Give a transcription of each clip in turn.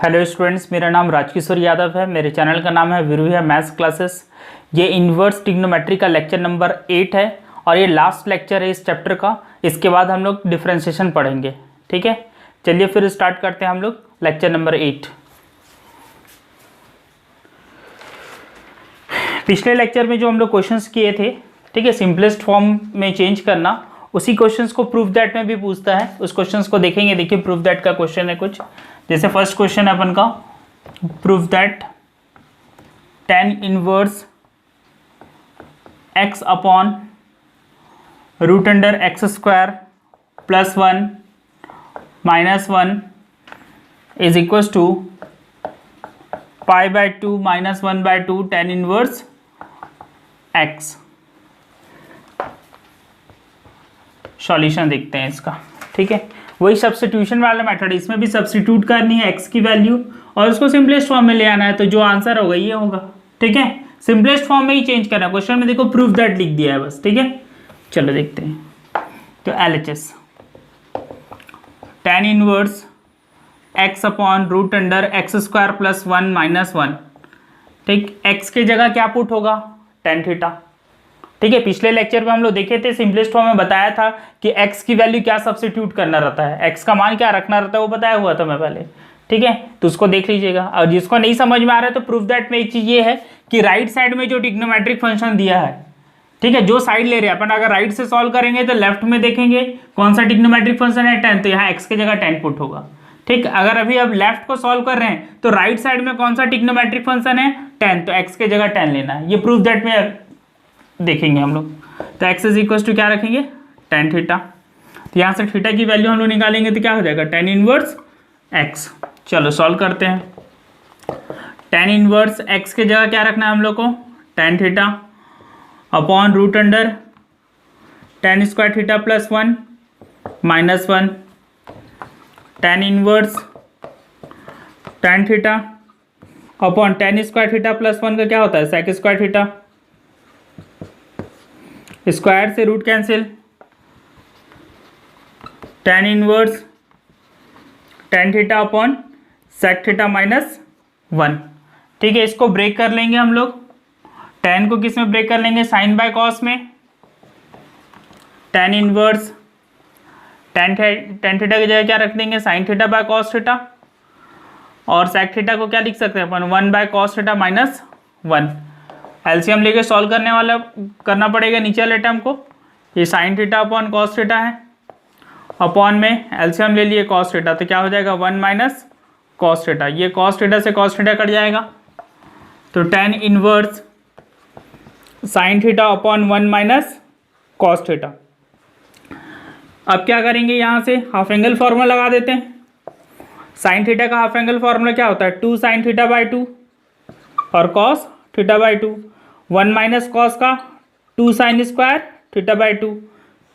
Hello students, मेरा नाम राजकिशोर यादव है। मेरे चैनल का नाम है वीरू मैथ्स क्लासेस। ये इन्वर्स ट्रिग्नोमेट्री का लेक्चर नंबर 8 है और ये लास्ट लेक्चर है इस चैप्टर का। इसके बाद हम लोग डिफरेंशिएशन पढ़ेंगे। ठीक है, चलिए फिर स्टार्ट करते हैं हम लोग लेक्चर नंबर 8। पिछले लेक्चर में जो हम लोग क्वेश्चंस किए थे, ठीक है, सिंपलेस्ट फॉर्म में चेंज करना, उसी क्वेश्चंस को प्रूफ दैट में भी पूछता है। उस क्वेश्चंस को देखेंगे। देखिए, प्रूफ दैट का क्वेश्चन है कुछ जैसे फर्स्ट क्वेश्चन है अपन का, proof that tan inverse x upon root under x square plus 1 minus 1 is equal to pi by 2 minus 1 by 2 tan inverse x। Solution देखते हैं इसका। ठीक है, वही सब्स्टिट्यूशन वाला मेथड, इसमें भी सब्स्टिट्यूट करनी है x की वैल्यू और उसको सिंपलेस्ट फॉर्म में ले आना है, तो जो आंसर होगा ये होगा। ठीक है, सिंपलेस्ट फॉर्म में ही चेंज करना है। क्वेश्चन में देखो प्रूफ दैट लिख दिया है बस। ठीक है, चलो देखते हैं। तो LHS tan inverse x upon root under x square plus 1 minus 1। ठीक, x की जगह क्या पुट होगा? tan theta. ठीक है, पिछले लेक्चर में हम लोग देखे थे, सिंपलेस्ट फॉर्म में बताया था कि x की वैल्यू क्या सब्स्टिट्यूट करना रहता है, x का मान क्या रखना रहता है, वो बताया हुआ था मैं पहले। ठीक है, तो उसको देख लीजिएगा। और जिसको नहीं समझ में आ रहा है तो प्रूफ दैट में एक चीज ये है कि राइट साइड में जो ट्रिग्नोमेट्रिक फंक्शन दिया है, ठीक है, जो साइड ले रहे हैं अपन, अगर राइट से सॉल्व करेंगे तो लेफ्ट में देखेंगे कौन सा ट्रिग्नोमेट्रिक फंक्शन है, tan, तो यहाँ x की जगह tan पुट होगा। ठीक, अगर अभी अब लेफ्ट को सॉल्व कर रहे हैं तो राइट साइड में कौन सा ट्रिग्नोमेट्रिक फंक्शन है, tan, तो x की जगह tan लेना है। ये प्रूफ दैट में देखेंगे हम लोग। तो x इज इक्वल टू क्या रखेंगे? tan theta. तो यहाँ से थीटा की वैल्यू हम लोग निकालेंगे तो क्या हो जाएगा? tan inverse x। चलो सॉल्व करते हैं। tan इनवर्स x की जगह क्या रखना है हम लोग को? tan theta upon root under tan square theta plus 1 minus 1 tan inverse tan theta upon tan square theta plus 1 का क्या होता है? sec square theta. स्क्वायर से root cancel, tan inverse tan theta upon sec theta minus 1। ठीक है, इसको break कर लेंगे हम लोग। tan को किस में ब्रेक कर लेंगे? साइन बाय कॉस में। tan इनवर्स tan थीटा की जगह क्या रख देंगे? Sign theta by cos theta. और sec थीटा को क्या लिख सकते हैं अपन? 1 by cos theta minus 1। LCM लेके सॉल्व करने वाला करना पड़ेगा नीचे वाले टर्म को। ये sine theta upon cos theta है, अपॉन में एलसीएम ले लिए कॉस थीटा, तो क्या हो जाएगा? 1 माइनस कॉस थीटा। ये कॉस थीटा से कॉस थीटा कट जाएगा, तो tan inverse sine theta upon 1 minus cos theta. अब क्या करेंगे? यहाँ से हाफ एंगल फॉर्मूला लगा देते हैं। साइन थीटा का हाफ एंगल फॉर्मूला क्या होता है? 2 साइन थीटा बाई 2 और cos theta by 2। 1 minus cos का 2 साइन स्क्वायर थीटा बाई 2।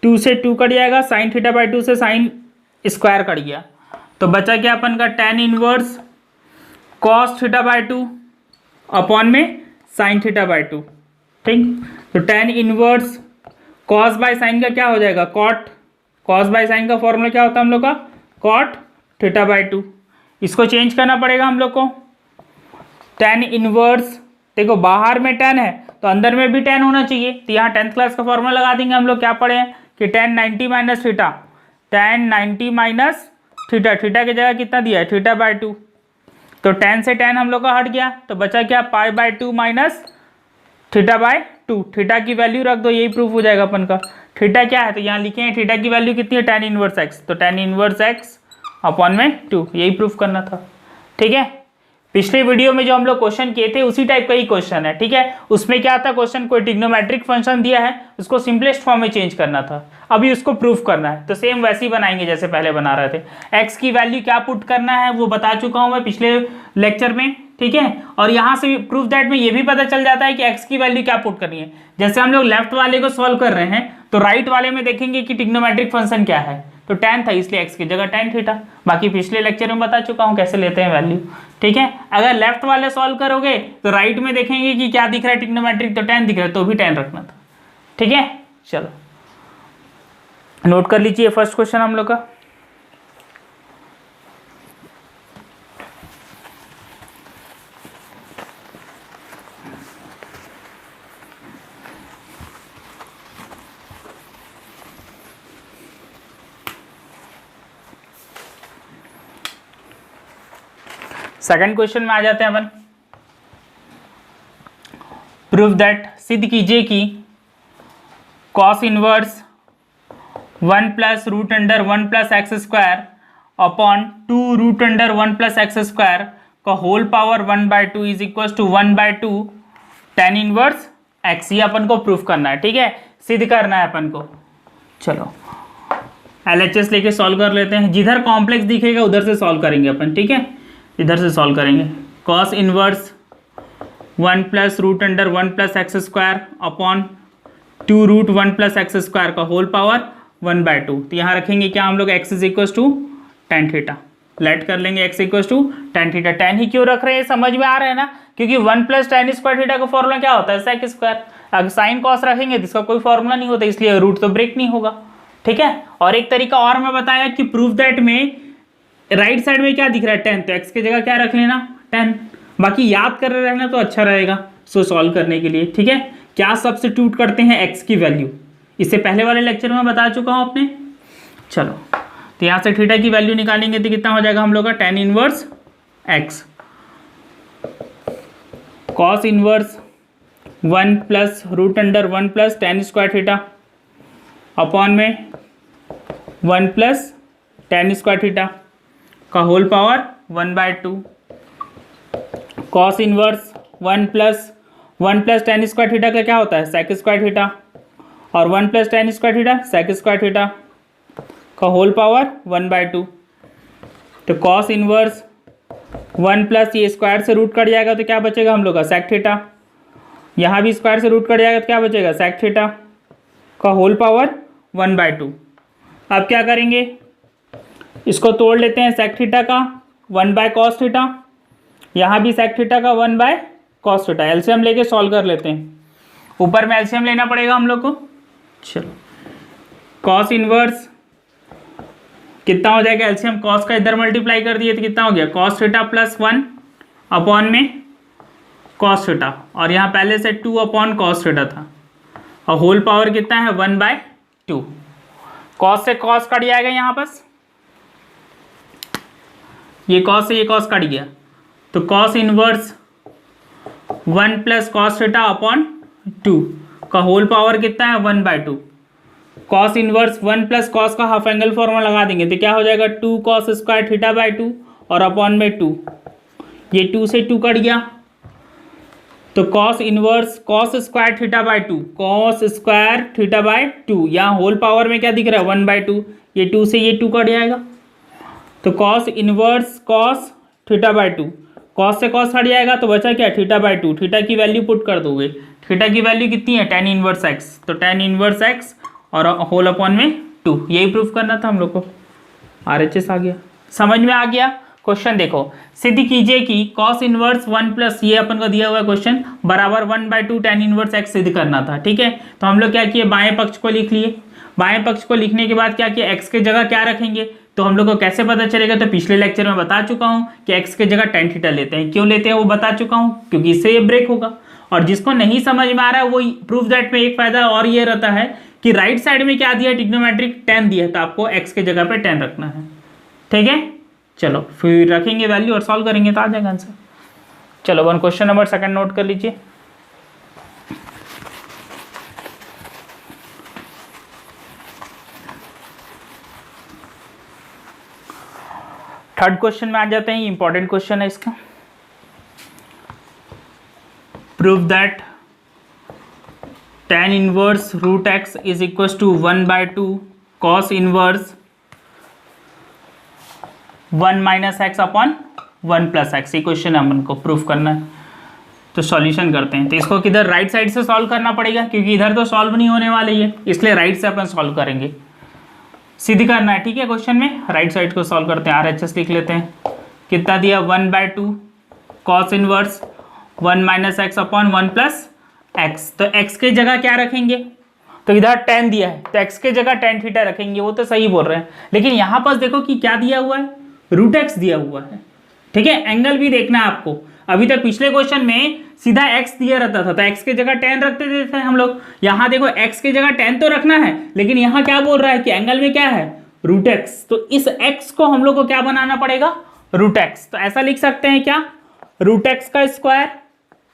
2 से 2 कट जाएगा, साइन थीटा बाई 2 से साइन स्क्वायर कट गया, तो बचा क्या अपन का? tan inverse cos theta by 2 upon में साइन थीटा बाई 2। ठीक, तो tan inverse cos by sine का क्या हो जाएगा? कॉट। कॉस बाय साइन का फॉर्मूला क्या होता है हम लोग का? Cot theta by 2। इसको चेंज करना पड़ेगा हम लोग को। tan इनवर्स, देखो बाहर में tan है तो अंदर में भी tan होना चाहिए, तो यहाँ 10th क्लास का फॉर्मूला लगा देंगे हम लोग। क्या पढ़े हैं कि tan 90 minus theta, tan 90 minus theta, theta की जगह कितना दिया है? Theta by 2। तो tan से tan हम लोग का हट गया, तो बचा क्या? Pi by 2 minus theta by 2। Theta की वैल्यू रख दो, यही प्रूफ हो जाएगा अपन का। थीटा क्या है? तो यहाँ लिखे हैं थीटा की वैल्यू कितनी है? tan इनवर्स x, तो tan इनवर्स x अपॉन में 2, यही प्रूफ करना था। ठीक है, पिछले वीडियो में जो हम लोग क्वेश्चन किए थे उसी टाइप का ही क्वेश्चन है। ठीक है, उसमें क्या था? क्वेश्चन कोई ट्रिग्नोमेट्रिक फंक्शन दिया है, उसको सिंपलेस्ट फॉर्म में चेंज करना था, अभी उसको प्रूफ करना है। तो सेम वैसे ही बनाएंगे जैसे पहले बना रहे थे। एक्स की वैल्यू क्या पुट करना है वो बता चुका हूं मैं पिछले लेक्चर में। ठीक है, और यहाँ से प्रूफ दैट में ये भी पता चल जाता है कि एक्स की वैल्यू क्या पुट करनी है। जैसे हम लोग लेफ्ट वाले को सॉल्व कर रहे हैं तो राइट वाले में देखेंगे कि ट्रिग्नोमेट्रिक फंक्शन क्या है, तो tan था इसलिए x की जगह tan थीटा। बाकी पिछले लेक्चर में बता चुका हूँ कैसे लेते हैं वैल्यू। ठीक है, अगर लेफ्ट वाले सॉल्व करोगे तो राइट में देखेंगे कि क्या दिख रहा है ट्रिग्नोमेट्रिक, तो tan दिख रहा है, तो भी tan रखना था। ठीक है, चलो नोट कर लीजिए फर्स्ट क्वेश्चन हम लोग का। सेकंड क्वेश्चन में आ जाते हैं अपन। प्रूव दैट, सिद्ध कीजिए कि cos inverse 1 plus root under 1 plus x square upon 2 root under 1 plus x square का whole power 1/2 is equal to 1/2 tan inverse x. ये अपन को प्रूफ करना है, ठीक है, सिद्ध करना है अपन को। चलो LHS लेके सॉल्व कर लेते हैं। जिधर कॉम्प्लेक्स दिखेगा उधर से सॉल्व करेंगे अपन, ठीक है, इधर से सॉल्व करेंगे। Cos inverse 1 plus root under 1 plus x square upon 2 root 1 plus x square का होल पावर 1/2। तो यहाँ रखेंगे क्या हम लोग, x is equal to tan theta. Let कर लेंगे x equal to tan theta. tan ही क्यों रख रहे हैं, समझ में आ रहा है ना, क्योंकि 1 प्लस tan स्क्वायर थीटा का फॉर्मूला क्या होता है, sec स्क्वायर। अगर साइन कॉस रखेंगे तो इसका कोई फॉर्मूला नहीं होता, इसलिए रूट तो ब्रेक नहीं होगा, ठीक है। और एक तरीका और मैं बताया कि प्रूफ दैट में राइट साइड में क्या दिख रहा है, 10, तो x की जगह क्या रख लेना, 10। बाकी याद कर रहना तो अच्छा रहेगा सो सॉल्व करने के लिए, ठीक है। क्या सब्स्टिट्यूट करते हैं x की वैल्यू, इससे पहले वाले लेक्चर में बता चुका हूं आपने। चलो तो यहाँ से थीटा की वैल्यू निकालेंगे तो कितना हो जाएगा हम लोग का, tan inverse x cos inverse 1 plus root under 1 plus tan square theta upon में 1 प्लस tan स्क्वायर थीटा का whole power 1/2 cos inverse 1 plus tan square theta का क्या होता है, sec स्क्वायर थीटा, और 1 plus tan square theta sec square theta का whole power 1/2। तो cos inverse 1 plus ये स्क्वायर से रूट कट जाएगा तो क्या बचेगा हम लोग का, sec थीटा। यहाँ भी स्क्वायर से रूट कट जाएगा तो क्या बचेगा, sec थीटा का होल पावर 1/2। अब क्या करेंगे, इसको तोड़ लेते हैं, sec थीटा का 1/cos थीटा, यहाँ भी sec थीटा का 1/cos थीटा। एलसीएम लेके सॉल्व कर लेते हैं। ऊपर में एलसीएम लेना पड़ेगा हम लोग को। चलो कॉस इनवर्स कितना हो जाएगा, एलसीएम कॉस का इधर मल्टीप्लाई कर दिए तो कितना हो गया, cos थीटा प्लस 1 अपॉन में cos थीटा, और यहाँ पहले से 2 अपॉन cos थीटा था, और होल पावर कितना है 1/2। cos से cos कट जाएगा, यहाँ पास ये cos से ये cos कट गया, तो cos inverse 1 plus cos theta upon 2 का होल पावर कितना है 1/2। cos इनवर्स 1 प्लस cos का हाफ एंगल फॉर्मूला लगा देंगे तो क्या हो जाएगा, 2 cos स्क्वायर थीटा बाई 2 और अपॉन में 2, ये 2 से 2 कट गया, तो cos inverse cos square theta by 2, cos square theta by 2, यहाँ होल पावर में क्या दिख रहा है 1/2, ये 2 से ये 2 कट जाएगा, तो cos inverse cos theta by 2, cos से cos हट जाएगा तो बचा क्या, थीटा बाई 2। थीटा की वैल्यू पुट कर दोगे, थीटा की वैल्यू कितनी है, tan इनवर्स x, तो tan इनवर्स x और होल अपॉन में 2। यही प्रूफ करना था हम लोग को। RHS आ गया, समझ में आ गया। क्वेश्चन देखो, सिद्ध कीजिए कि cos इनवर्स 1 प्लस ये अपन को दिया हुआ क्वेश्चन बराबर 1/2 tan इनवर्स x सिद्ध करना था, ठीक है। तो हम लोग क्या किए, बाएं पक्ष को लिख लिए। बाएं पक्ष को लिखने के बाद क्या किया, x के जगह क्या रखेंगे, तो हम लोग को कैसे पता चलेगा, तो पिछले लेक्चर में बता चुका हूँ कि x के जगह tan थीटा लेते हैं। क्यों लेते हैं वो बता चुका हूँ, क्योंकि इससे ये ब्रेक होगा। और जिसको नहीं समझ में आ रहा है वो प्रूफ दैट में एक फायदा और ये रहता है कि राइट साइड में क्या दिया, ट्रिग्नोमेट्रिक tan दिया है, तो आपको x के जगह पे tan रखना है, ठीक है। चलो फिर रखेंगे वैल्यू और सॉल्व करेंगे तो आ जाएगा आंसर। चलो one question number second note कर लीजिए। थर्ड क्वेश्चन में आ जाते हैं, इंपॉर्टेंट क्वेश्चन है इसका। Prove that tan inverse root x is equal to 1/2 cos inverse 1 minus x upon 1 plus x. ये क्वेश्चन अपन को प्रूफ करना है, तो सॉल्यूशन करते हैं। तो इसको किधर, राइट साइड से सॉल्व करना पड़ेगा, क्योंकि इधर तो सॉल्व नहीं होने वाले ये, इसलिए राइट से अपन सॉल्व करेंगे। सिद्ध करना है, ठीक है। क्वेश्चन में राइट साइड को सॉल्व करते हैं। RHS लिख लेते हैं, कितना दिया 1/2 cos inverse 1 minus x upon 1 plus x. तो x के जगह क्या रखेंगे, तो इधर tan दिया है तो x के जगह tan थीटा रखेंगे, वो तो सही बोल रहे हैं। लेकिन यहाँ पास देखो कि क्या दिया हुआ है, रूट एक्स दिया हुआ है, ठीक है। एंगल भी देखना है आपको। अभी तक पिछले क्वेश्चन में सीधा x दिया रहता था तो x के जगह tan रखते थे हम लोग। यहाँ देखो x के जगह tan तो रखना है, लेकिन यहाँ क्या बोल रहा है कि एंगल में क्या है, रूट एक्स। तो इस x को हम लोग को क्या बनाना पड़ेगा, रूट एक्स, तो ऐसा लिख सकते हैं क्या, रूट एक्स का स्क्वायर,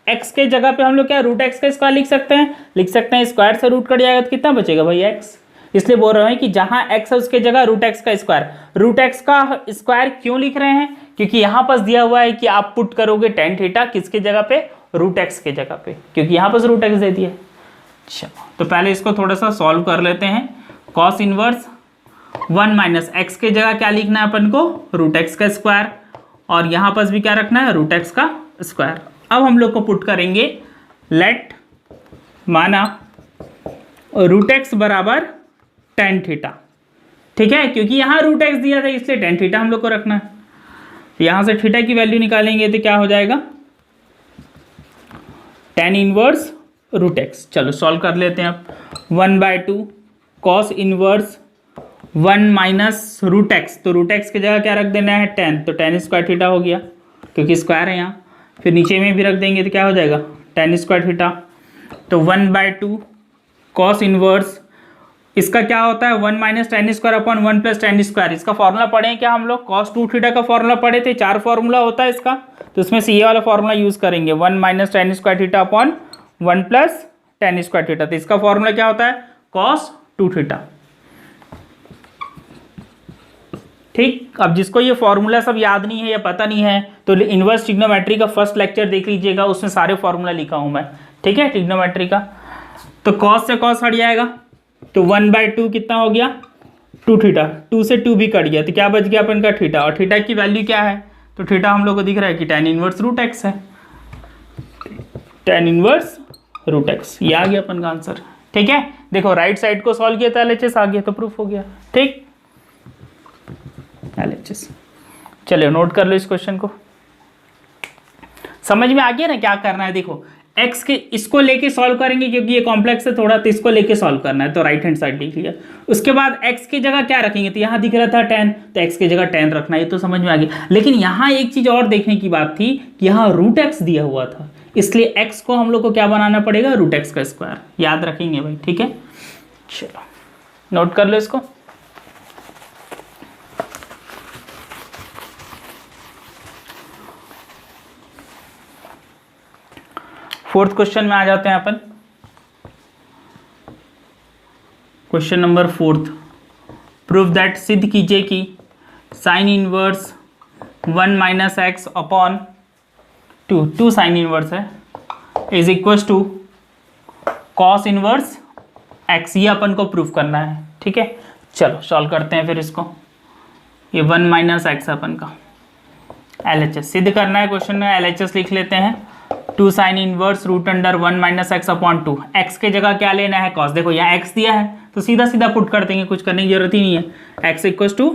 एक्स के जगह पे हम लोग क्या रूट एक्स का स्क्वायर लिख सकते हैं, स्क्वायर से रूट कट जाएगा तो कितना बचेगा भाई एक्स, इसलिए बोल रहे हैं कि जहां एक्स है उसके जगह रूट एक्स का स्क्वायर। रूट एक्स का स्क्वायर क्यों लिख रहे हैं, क्योंकि यहां पर दिया हुआ है कि आप पुट करोगे टेन थीटा किसके जगह पे, रूट एक्स के जगह पे, क्योंकि यहां पर रूट एक्स दे दिया। चलो तो पहले इसको थोड़ा सा सॉल्व कर लेते हैं। कॉस इनवर्स 1 माइनस एक्स के जगह क्या लिखना है अपन को, रूट एक्स का स्क्वायर, और यहाँ पर भी क्या रखना है, रूट एक्स का स्क्वायर। अब हम लोग को पुट करेंगे, लेट माना रूट एक्स बराबर टेन थीटा, ठीक है, क्योंकि यहाँ रूट एक्स दिया था इसलिए टेन थीटा हम लोग को रखना है। यहाँ से थीटा की वैल्यू निकालेंगे तो क्या हो जाएगा, टेन इनवर्स रूट एक्स। चलो सॉल्व कर लेते हैं अब, 1/2 cos inverse 1 minus root x, तो रूट एक्स की जगह क्या रख देना है 10, तो 10 स्क्वायर थीटा हो गया क्योंकि स्क्वायर है यहाँ, फिर नीचे में भी रख देंगे तो क्या हो जाएगा 10 स्क्वायर थीटा। तो 1/2 कॉस इनवर्स, इसका क्या होता है 1 minus ten square upon 1 plus ten square, इसका फॉर्मूला पढ़े क्या हम लोग, कॉस 2 थीटा का फॉर्मूला पढ़े थे, 4 फॉर्मूला होता है इसका, तो उसमें से ये वाला फॉर्मूला यूज करेंगे, 1 minus ten square theta upon 1 plus ten square theta, तो इसका फॉर्मूला क्या होता है कॉस 2 थीटा। ठीक, अब जिसको ये फॉर्मूला सब याद नहीं है या पता नहीं है तो इनवर्स ट्रिग्नोमेट्री का फर्स्ट लेक्चर देख लीजिएगा, उसमें सारे फॉर्मूला लिखा हूं मैं, ठीक है, ट्रिग्नोमेट्री का। तो कॉस से कॉस हट जाएगा, तो 1/2 कितना हो गया 2 थीटा, 2 से 2 भी कट गया तो क्या बच गया अपन का थीटा, और थीटा की वैल्यू क्या है, तो थीटा हम लोग को दिख रहा है कि tan इनवर्स रूट एक्स है, tan इनवर्स रूट एक्स, ये आ गया अपन का आंसर। ठीक है, देखो राइट साइड को सॉल्व किया था LHS आ गया तो प्रूफ हो गया। ठीक, LHS, चलिए नोट कर लो इस क्वेश्चन को, समझ में आ गया ना क्या करना है। देखो x के इसको लेके सॉल्व करेंगे क्योंकि ये कॉम्प्लेक्स है थोड़ा, तो इसको लेके सॉल्व करना है, तो राइट हैंड साइड लिख लिया। उसके बाद x की जगह क्या रखेंगे, तो यहाँ दिख रहा था 10, तो x की जगह 10 रखना, ये तो समझ में आ गया। लेकिन यहाँ एक चीज और देखने की बात थी कि यहाँ रूट एक्स दिया हुआ था, इसलिए x को हम लोग को क्या बनाना पड़ेगा, रूट एक्स का स्क्वायर, याद रखेंगे भाई। ठीक है, चलो नोट कर लो इसको। फोर्थ क्वेश्चन में आ जाते हैं अपन, क्वेश्चन नंबर 4, प्रूव दैट, सिद्ध कीजिए कि sine inverse 1 minus x upon 2 sine inverse है is equal to cos inverse x, ये अपन को प्रूव करना है। ठीक है, चलो सॉल्व करते हैं फिर इसको। ये 1 माइनस एक्स अपन का LHS सिद्ध करना है, क्वेश्चन में LHS लिख लेते हैं, 2 sine inverse root under 1 minus x upon 2, x के जगह क्या लेना है कॉस, देखो यहाँ एक्स दिया है तो सीधा सीधा पुट कर देंगे, कुछ करने की जरूरत ही नहीं है, x equal to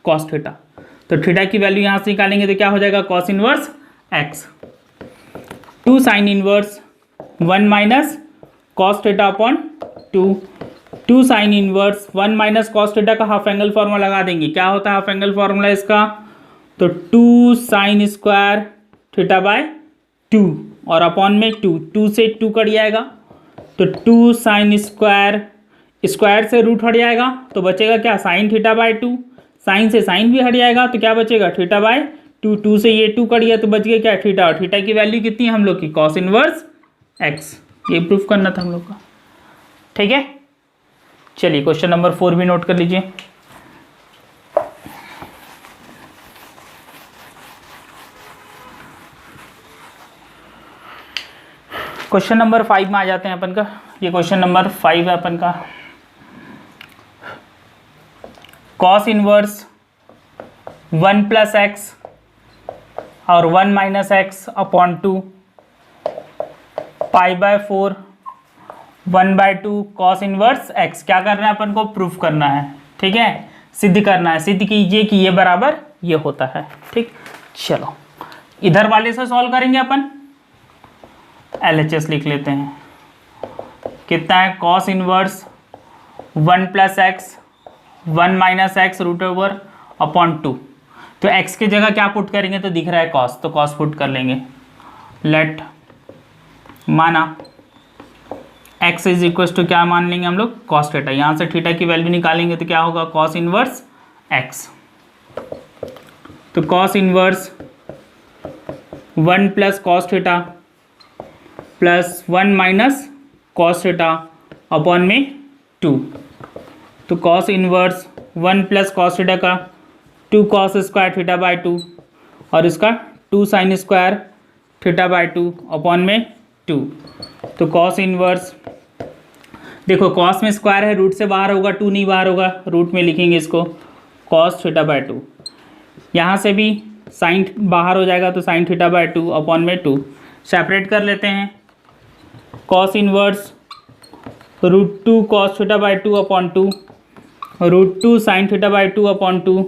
cos theta, तो थीटा की वैल्यू यहाँ से निकालेंगे तो क्या हो जाएगा cos inverse x, 2 sine inverse 1 minus cos theta upon 2 sine inverse 1 minus cos theta का हाफ एंगल फॉर्मूला लगा देंगे, क्या होता है हाफ एंगल फॉर्मूला इसका, तो 2 साइन स्क्वायर थीटा बाय 2 और अपॉन में 2 से 2 कट जाएगा, तो 2 साइन स्क्वायर, स्क्वायर से रूट हट जाएगा तो बचेगा क्या साइन थीटा बाय 2, साइन से साइन भी हट जाएगा तो क्या बचेगा थीटा बाय 2 से ये 2 कट गया तो बच गया क्या थीटा, और थीटा की वैल्यू कितनी है हम लोग की कॉस इनवर्स एक्स, ये प्रूफ करना था हम लोग का। ठीक है, चलिए क्वेश्चन नंबर 4 भी नोट कर लीजिए। क्वेश्चन नंबर 5 में आ जाते हैं अपन का, ये क्वेश्चन नंबर 5 है अपन का, कॉस इनवर्स 1 प्लस एक्स और 1 minus x upon 2 π/4 1/2 cos inverse x, क्या करना है अपन को प्रूफ करना है। ठीक है, सिद्ध करना है, सिद्ध कीजिए कि ये बराबर ये होता है। ठीक, चलो इधर वाले से सॉल्व करेंगे अपन, LHS लिख लेते हैं, कितना है cos inverse 1 plus x 1 minus x root over upon 2, तो x की जगह क्या पुट करेंगे तो दिख रहा है कॉस, तो कॉस पुट कर लेंगे, लेट माना x इज इक्वल टू क्या मान लेंगे हम लोग कॉस थीटा, यहाँ से थीटा की वैल्यू निकालेंगे तो क्या होगा कॉस इनवर्स x, तो cos inverse 1 plus cos theta plus 1 minus cos theta upon में 2। तो cos inverse 1 plus cos theta का 2 कॉस स्क्वायर थीटा बाय 2 और इसका 2 sine square theta by 2 upon में 2। तो कॉस इनवर्स, देखो कॉस में स्क्वायर है, रूट से बाहर होगा, 2 नहीं बाहर होगा, रूट में लिखेंगे इसको कॉस थीटा बाय 2। यहाँ से भी साइन बाहर हो जाएगा तो साइन थीटा बाय 2 अपॉन में 2। सेपरेट कर लेते हैं, cos inverse √2 cos theta by 2 upon 2, √2 sine theta by 2 upon 2।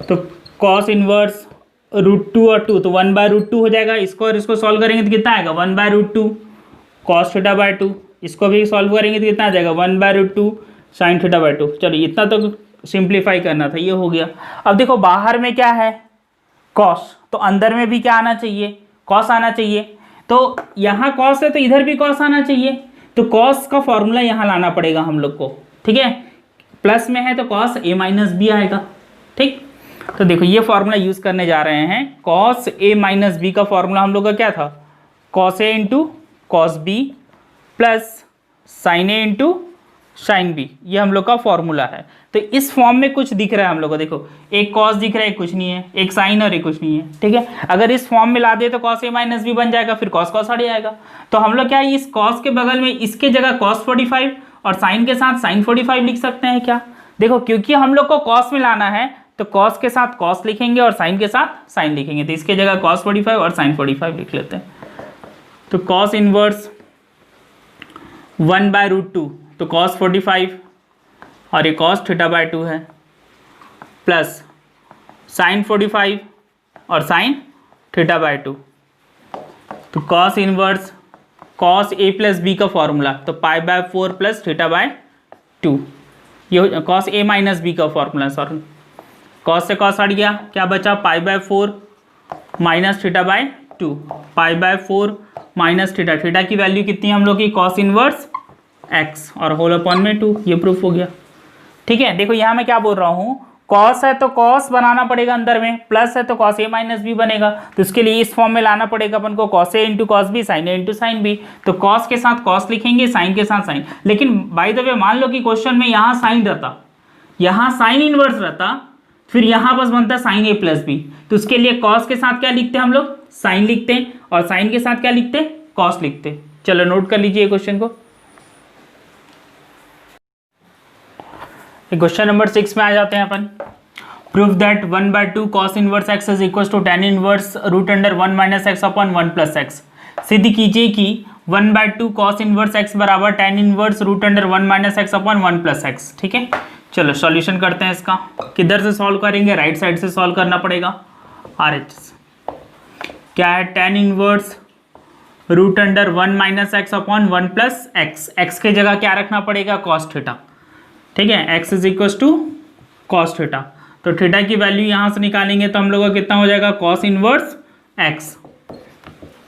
तो कॉस इनवर्स √2 और 2 तो 1/√2 हो जाएगा। इसको और इसको सॉल्व करेंगे तो कितना आएगा 1/√2 कॉस थीटा बाय 2। इसको भी सॉल्व करेंगे तो कितना आ जाएगा 1/√2 साइन थीटा बाय 2। चलो इतना तो सिंप्लीफाई करना था, ये हो गया। अब देखो बाहर में क्या है कॉस, तो अंदर में भी क्या आना चाहिए, कॉस आना चाहिए। तो यहाँ कॉस है तो इधर भी कॉस आना चाहिए, तो कॉस का फॉर्मूला यहाँ लाना पड़ेगा हम लोग को, ठीक है। प्लस में है तो कॉस a माइनस बी आएगा, ठीक। तो देखो ये फॉर्मूला यूज़ करने जा रहे हैं। कॉस a माइनस बी का फॉर्मूला हम लोग का क्या था, cos a into cos b plus sine a into sine b, ये हम लोग का फॉर्मूला है। तो इस फॉर्म में कुछ दिख रहा है हम लोग को, देखो एक कॉस दिख रहा है, कुछ नहीं है, एक साइन और एक कुछ नहीं है, ठीक है। अगर इस फॉर्म में ला दे तो कॉस a माइनस बी बन जाएगा, फिर कॉस कॉस हट जाएगा। तो हम लोग क्या है इस कॉस के बगल में इसके जगह कॉस 45 और साइन के साथ साइन 45 लिख सकते हैं क्या। देखो क्योंकि हम लोग को कॉस में लाना है तो कॉस के साथ कॉस लिखेंगे और साइन के साथ साइन लिखेंगे, तो इसके जगह कॉस 45 और साइन 45 लिख लेते हैं। तो कॉस इनवर्स 1/√2 तो कॉस 45 और ये कॉस थीटा बाय 2 है, प्लस साइन 45 और साइन थीटा बाय 2। तो cos inverse cos a plus B का फॉर्मूला, तो π/4 प्लस थीटा बाय 2, ये कॉस a माइनस बी का फॉर्मूला, सॉरी कॉस से कॉस हट गया, क्या बचा π/4 minus theta by 2, π/4 minus theta, theta की वैल्यू कितनी है हम लोग की कॉस इनवर्स x और होल अपॉन में 2, ये प्रूफ हो गया, ठीक है। देखो यहाँ मैं क्या बोल रहा हूँ, कॉस है तो कॉस बनाना पड़ेगा अंदर में, प्लस है तो कॉस a माइनस बी बनेगा, तो इसके लिए इस फॉर्म में लाना पड़ेगा अपन को cos a into cos b sine a into sine b. तो कॉस के साथ कॉस लिखेंगे, साइन के साथ साइन। लेकिन बाय द वे मान लो कि क्वेश्चन में यहाँ साइन रहता, यहाँ साइन इनवर्स रहता, फिर यहाँ बस बनता है साइन a प्लस बी, तो उसके लिए कॉस के साथ क्या लिखते हैं हम लोग, साइन लिखते हैं, और साइन के साथ क्या लिखते हैं, कॉस लिखते हैं। चलो नोट कर लीजिए क्वेश्चन को। क्वेश्चन नंबर 6 में आ जाते हैं अपन। Proof that 1/2 cos inverse x is equal to tan inverse √1 minus x upon 1 plus X. सिद्ध कीजिए कि 1/2 कॉस इनवर्स एक्स बराबर tan inverse √1 minus x upon 1 plus X, ठीक है। चलो सॉल्यूशन करते हैं इसका। किधर से सॉल्व करेंगे, राइट साइड से सॉल्व करना पड़ेगा। RH क्या है, tan inverse √1 minus x upon 1 plus x, x के जगह क्या रखना पड़ेगा, कॉस थीटा, ठीक है। x is equal to cos theta, तो थीटा की वैल्यू यहाँ से निकालेंगे तो हम लोग का कितना हो जाएगा, कॉस इनवर्स x,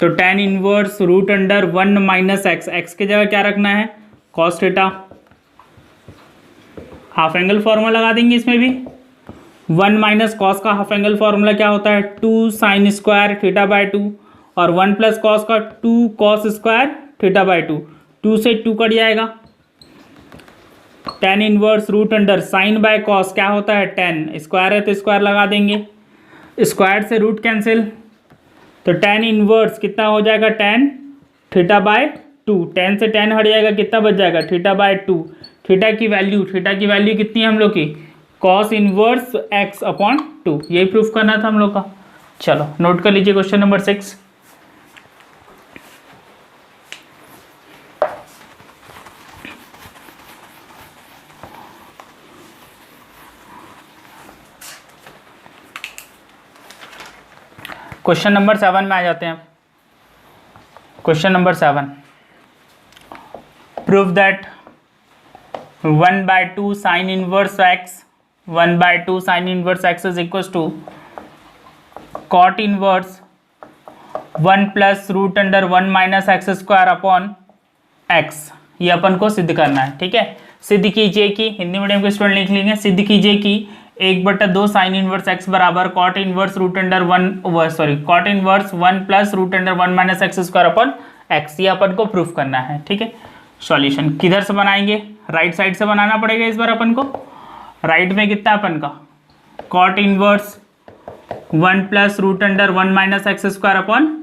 तो tan inverse √1 minus x, x की जगह क्या रखना है, cos theta. Half angle formula लगा देंगे इसमें भी, 1 माइनस कॉस का हाफ एंगल फॉर्मूला क्या होता है, 2 साइन स्क्वायर थीटा बाय 2, और 1 प्लस कॉस का 2 कॉस स्क्वायर थीटा बाय 2, 2 से 2 कट जाएगा। tan inverse √, sine by cos क्या होता है, tan, स्क्वायर है तो स्क्वायर लगा देंगे, स्क्वायर से रूट कैंसिल, तो tan इनवर्स कितना हो जाएगा, tan थीटा बाय 2, tan से tan हट जाएगा, कितना बच जाएगा, थीटा बाय 2। थीटा की वैल्यू कितनी है हम लोग की, कॉस इनवर्स x अपॉन 2, यही प्रूफ करना था हम लोग का। चलो नोट कर लीजिए क्वेश्चन नंबर 6। क्वेश्चन नंबर 7 में आ जाते हैं। Question number 7, prove that 1/2 sine inverse x, 1/2 sine inverse x is equal to cot inverse 1 plus √1 minus x square upon x, ये अपन को सिद्ध करना है, ठीक है। सिद्ध कीजिए कि, हिंदी मीडियम के स्टूडेंट लिख लेंगे, सिद्ध कीजिए कि 1/2 साइन इनवर्स एक्स बराबर cot inverse root under cot inverse 1 plus root under 1 minus x square अपन एक्स, ये अपन को प्रूफ करना है। ठीक है, सॉल्यूशन किधर से बनाएंगे, राइट साइड से बनाना पड़ेगा इस बार अपन को। राइट में कितना अपन का cot inverse 1 plus root under 1 minus x square upon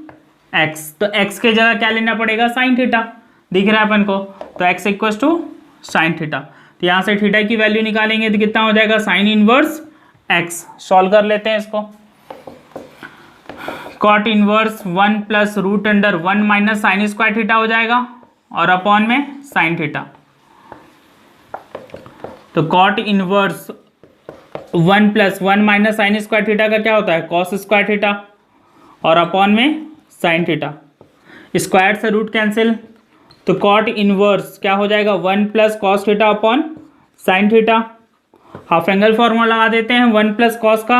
x, तो एक्स के जगह क्या लेना पड़ेगा, साइन थीटा, दिख रहा है अपन को, तो x equal to sine theta. तो यहाँ से थीटा की वैल्यू निकालेंगे तो कितना हो जाएगा, साइन इनवर्स एक्स। सॉल्व कर लेते हैं इसको, cot inverse 1 plus root under 1 minus sine square theta हो जाएगा और अपॉन में साइन थीटा। तो cot inverse 1 plus 1 minus sine square theta का क्या होता है, कॉस स्क्वायर थीटा और अपॉन में साइन थीटा। स्क्वायर से रूट कैंसिल, तो कॉट इनवर्स क्या हो जाएगा, 1 plus cos theta upon sine theta. Half angle formula लगा देते हैं, 1 प्लस कॉस का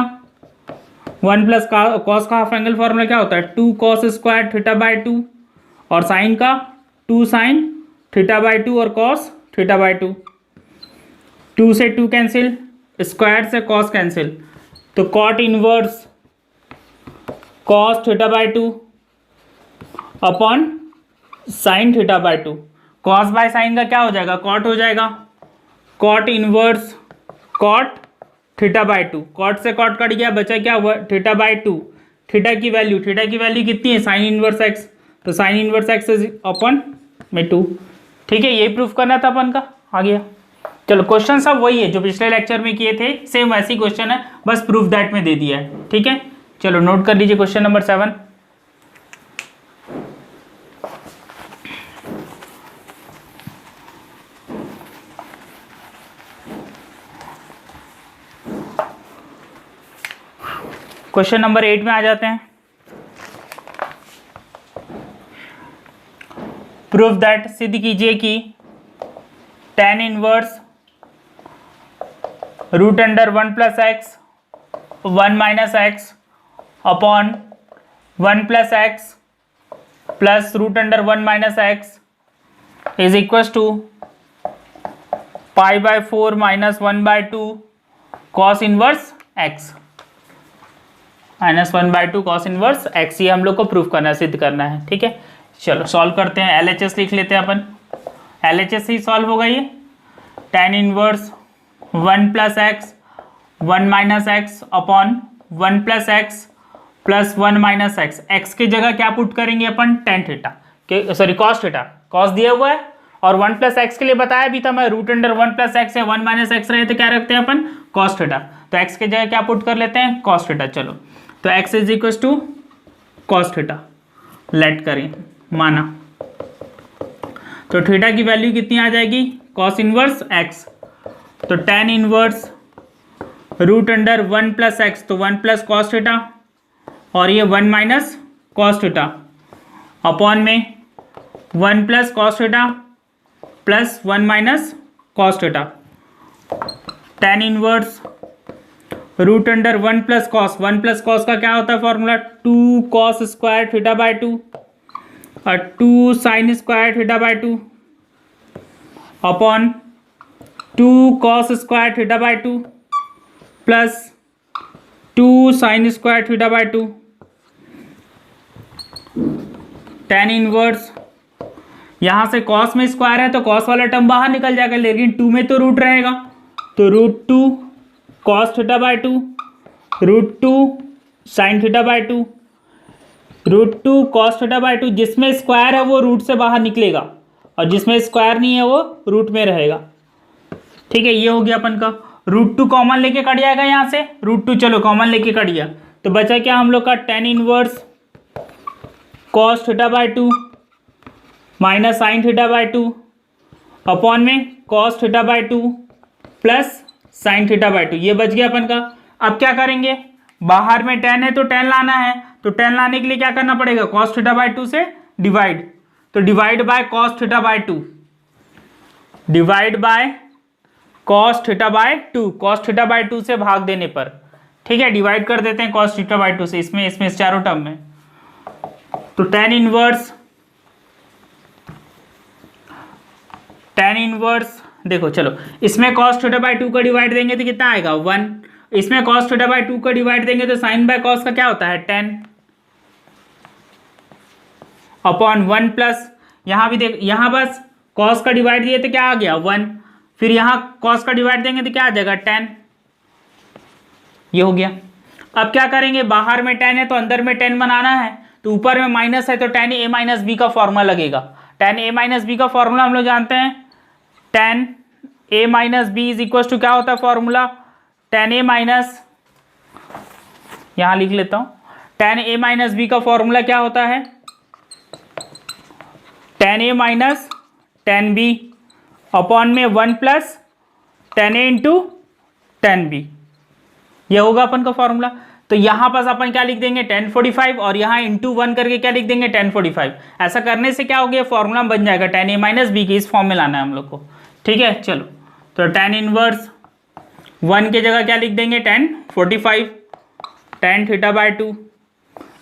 हाफ एंगल फार्मूला क्या होता है, 2 कॉस स्क्वायर थीटा बाई 2 और साइन का 2 साइन थीटा बाई 2 और कॉस थीटा बाई 2। 2 से 2 कैंसिल, स्क्वायर से कॉस कैंसिल, तो cot inverse cos theta by 2 upon sine theta by 2। Cos by sine का क्या हो जाएगा, कॉट हो जाएगा, cot inverse cot theta by 2। Cot से कॉट कट गया, बचा क्या, थीटा बाई 2। थीटा की वैल्यू कितनी है, साइन इनवर्स एक्स, तो साइन इनवर्स एक्स अपॉन में 2। ठीक है, यही प्रूफ करना था अपन का, आ गया। चलो क्वेश्चन सब वही है जो पिछले लेक्चर में किए थे, सेम वैसी क्वेश्चन है, बस प्रूफ दैट में दे दिया है। ठीक है, चलो नोट कर लीजिए क्वेश्चन नंबर 7। क्वेश्चन नंबर 8 में आ जाते हैं। प्रूफ दैट, सिद्ध कीजिए कि tan inverse root under 1 plus x 1 minus x upon 1 plus x plus root under 1 minus x is equal to pi by 4 minus 1/2 cos inverse x, -1/2 cos inverse x, ये हम लोग को प्रूफ करना है, सिद्ध करना है। ठीक है, चलो सॉल्व करते हैं। LHS लिख लेते हैं अपन, LHS ही सॉल्व होगा ये। tan inverse 1 plus x 1 minus x upon 1 plus x plus 1 minus x, x की जगह क्या पुट करेंगे अपन, टेन थीटा के, सॉरी कॉस थीटा, कॉस दिया हुआ है और 1 प्लस एक्स के लिए बताया भी था मैं, रूट अंडर 1 प्लस एक्स या 1 माइनस एक्स रहे तो क्या रखते हैं अपन, कॉस थीटा। तो एक्स की जगह क्या पुट कर लेते हैं, कॉस थीटा। चलो तो x is equal to cos theta, let करें, माना, तो थीटा की वैल्यू कितनी आ जाएगी, कॉस इनवर्स x, तो tan inverse root under 1 plus x, तो 1 प्लस कॉस थीटा और ये 1 माइनस कॉस थीटा अपॉन में 1 plus cos theta plus 1 minus cos theta. tan inverse root under 1 plus cos का क्या होता है formula, 2 cos square theta by 2 और 2 sine square theta by 2 upon 2 cos square theta by 2 plus 2 sine square theta by 2। tan inverse, यहाँ से cos में square है तो कॉस वाला टर्म बाहर निकल जाएगा, लेकिन 2 में तो रूट रहेगा, तो root 2 cos theta by 2 root 2 sine theta by 2 root 2 cos theta by 2, जिसमें स्क्वायर है वो रूट से बाहर निकलेगा और जिसमें स्क्वायर नहीं है वो रूट में रहेगा। ठीक है, ये हो गया अपन का, रूट 2 कॉमन लेके कट जाएगा, यहाँ से रूट 2 चलो कॉमन लेके कट गया, तो बचा क्या हम लोग का, tan inverse cos theta by 2 minus sine theta by 2 upon में cos theta by 2 plus sine theta by 2, ये बच गया अपन का। अब क्या करेंगे, बाहर में tan है तो tan लाना है, तो tan लाने के लिए क्या करना पड़ेगा, cos थीटा बाई 2 से डिवाइड, तो divide by cos theta by 2, divide by cos theta by 2, cos theta by 2 से भाग देने पर, ठीक है, डिवाइड कर देते हैं cos थीटा बाई 2 से, इसमें इस चारों टर्म में, तो tan इनवर्स देखो, चलो इसमें cos थीटा बाई 2 का डिवाइड देंगे तो कितना आएगा 1, इसमें cos थीटा बाई 2 को डिवाइड देंगे तो साइन बाय कॉस का क्या होता है 10 अपॉन 1 प्लस, यहाँ भी देख, यहाँ बस cos का डिवाइड दिए तो क्या आ गया 1, फिर यहाँ cos का डिवाइड देंगे तो क्या आ जाएगा 10, ये हो गया। अब क्या करेंगे, बाहर में 10 है तो अंदर में 10 बनाना है, तो ऊपर में माइनस है तो tan a माइनस बी का फॉर्मूला लगेगा। tan a माइनस बी का फॉर्मूला हम लोग जानते हैं, tan a minus b is equal to क्या होता है फॉर्मूला, tan a माइनस, यहाँ लिख लेता हूँ, tan a माइनस बी का फॉर्मूला क्या होता है, tan a minus tan b upon में 1 plus tan a into tan b, ये होगा अपन का फॉर्मूला। तो यहाँ पास अपन क्या लिख देंगे tan 45 और यहाँ इंटू 1 करके क्या लिख देंगे tan 45। ऐसा करने से क्या हो गया, फॉर्मूला बन जाएगा tan a माइनस बी की, इस फॉर्म में लाना है हम लोग को, ठीक है। चलो तो tan इनवर्स 1 की जगह क्या लिख देंगे tan 45 tan थीटा बाय 2,